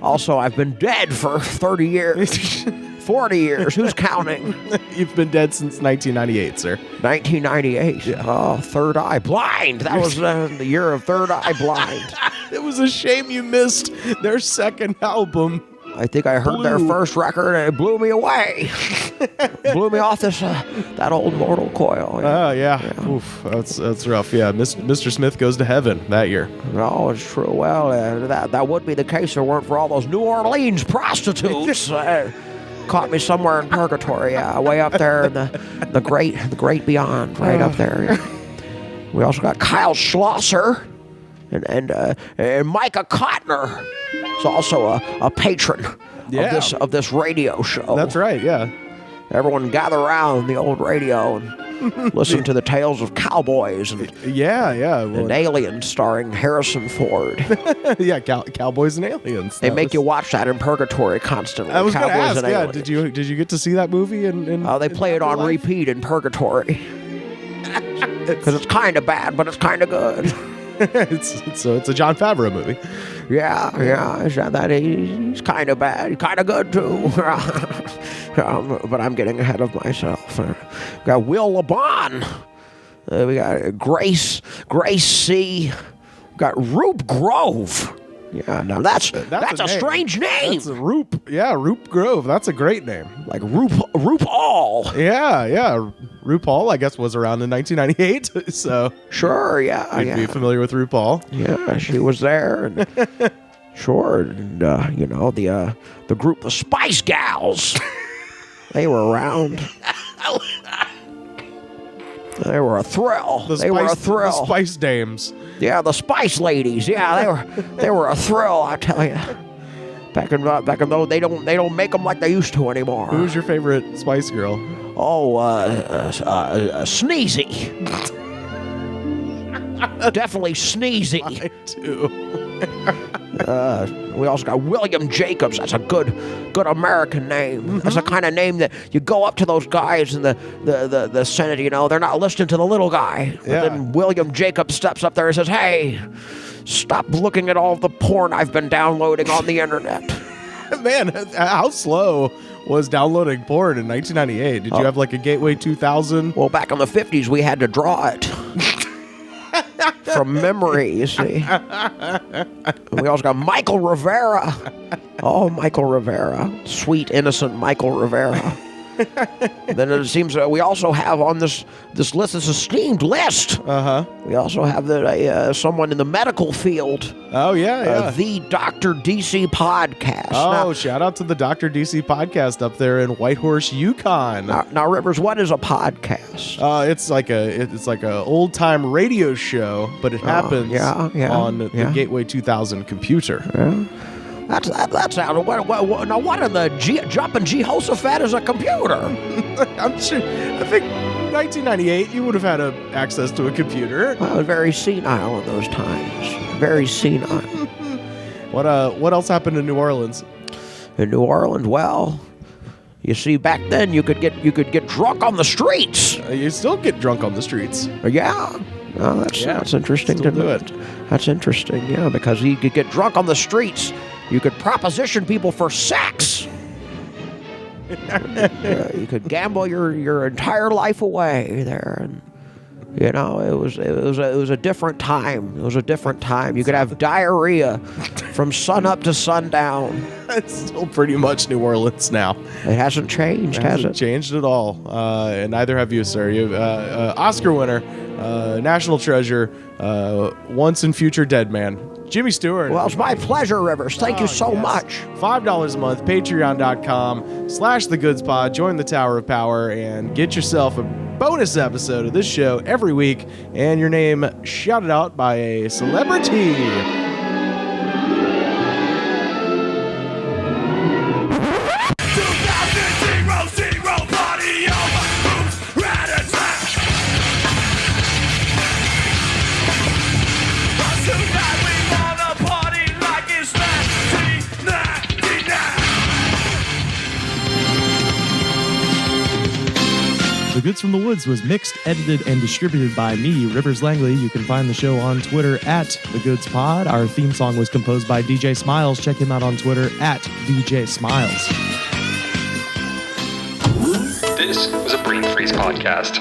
Also, I've been dead for 30 years. 40 years. Who's counting? You've been dead since 1998, sir. 1998. Yeah. Oh, Third Eye Blind. That was the year of Third Eye Blind. It was a shame you missed their second album. I think I heard their first record and it blew me away. Blew me off that old Mortal Coil. Oh, yeah. Oof, that's rough. Yeah, Mr. Smith Goes to Heaven that year. Oh, it's true. Well, that would be the case if it weren't for all those New Orleans prostitutes. Caught me somewhere in purgatory, way up there in the great beyond, right up there. Yeah. We also got Kyle Schlosser and Micah Kottner. Is also a patron of this radio show. That's right, yeah. Everyone gather around the old radio and listen to the tales of cowboys and and aliens starring Harrison Ford. Yeah, Cowboys and Aliens. They make you watch that in purgatory constantly. I was going to ask, Aliens. did you get to see that movie? They play it on repeat in purgatory. Because it's kind of bad, but it's kind of good. It's a Jon Favreau movie. Yeah. He's kind of bad. He's kind of good too. But I'm getting ahead of myself. We got Will LeBon. We got Grace C. We got Roop Grove. Yeah, now that's a strange name. That's Roop Grove. That's a great name. Like Roop All. Yeah. RuPaul, I guess, was around in 1998. So sure, you'd be familiar with RuPaul. Yeah, she was there. And sure, and the group, the Spice Gals, they were around. They were a thrill. The Spice Dames. Yeah, the Spice Ladies. Yeah, they were a thrill, I tell you. Back in though they don't make them like they used to anymore. Who was your favorite Spice Girl? Oh, Sneezy. Definitely Sneezy. I too. We also got William Jacobs. That's a good American name. Mm-hmm. That's the kind of name that you go up to those guys in the Senate, they're not listening to the little guy. But then William Jacobs steps up there and says, "Hey, stop looking at all the porn I've been downloading on the internet." Man, how slow was downloading porn in 1998? Did you have like a Gateway 2000? Well, back in the 50s, we had to draw it. From memory, you see. We also got Michael Rivera. Oh, Michael Rivera. Sweet, innocent Michael Rivera. Then it seems we also have on this list, this esteemed list. We also have someone in the medical field. Oh, yeah. The Dr. DC podcast. Oh, shout out to the Dr. DC podcast up there in Whitehorse, Yukon. Now, Rivers, what is a podcast? It's like a old time radio show, but it happens on the Gateway 2000 computer. Yeah. That's out. Now, what in the jumping Jehoshaphat is a computer? I'm sure. I think 1998, you would have had access to a computer. I was very senile in those times. Very senile. What else happened in New Orleans? In New Orleans, well, you see, back then you could get drunk on the streets. You still get drunk on the streets. Yeah. Oh, that's interesting to know. That's interesting, yeah, because you could get drunk on the streets. You could proposition people for sex. You could gamble your entire life away there, and you know it was a different time. It was a different time. You could have diarrhea from sun up to sundown. It's still pretty much New Orleans now. It hasn't changed, has it? Hasn't changed at all. And neither have you, sir. You Oscar winner, national treasure, once and future dead man, Jimmy Stewart. Well, it's my pleasure, Rivers. Thank you so much. $5 a month, patreon.com/thegoodspod. Join the Tower of Power and get yourself a bonus episode of this show every week and your name shouted out by a celebrity. The Goods from the Woods was mixed, edited, and distributed by me, Rivers Langley. You can find the show on Twitter @TheGoodsPod. Our theme song was composed by DJ Smiles. Check him out on Twitter @DJ Smiles. This was a Brain Freeze podcast.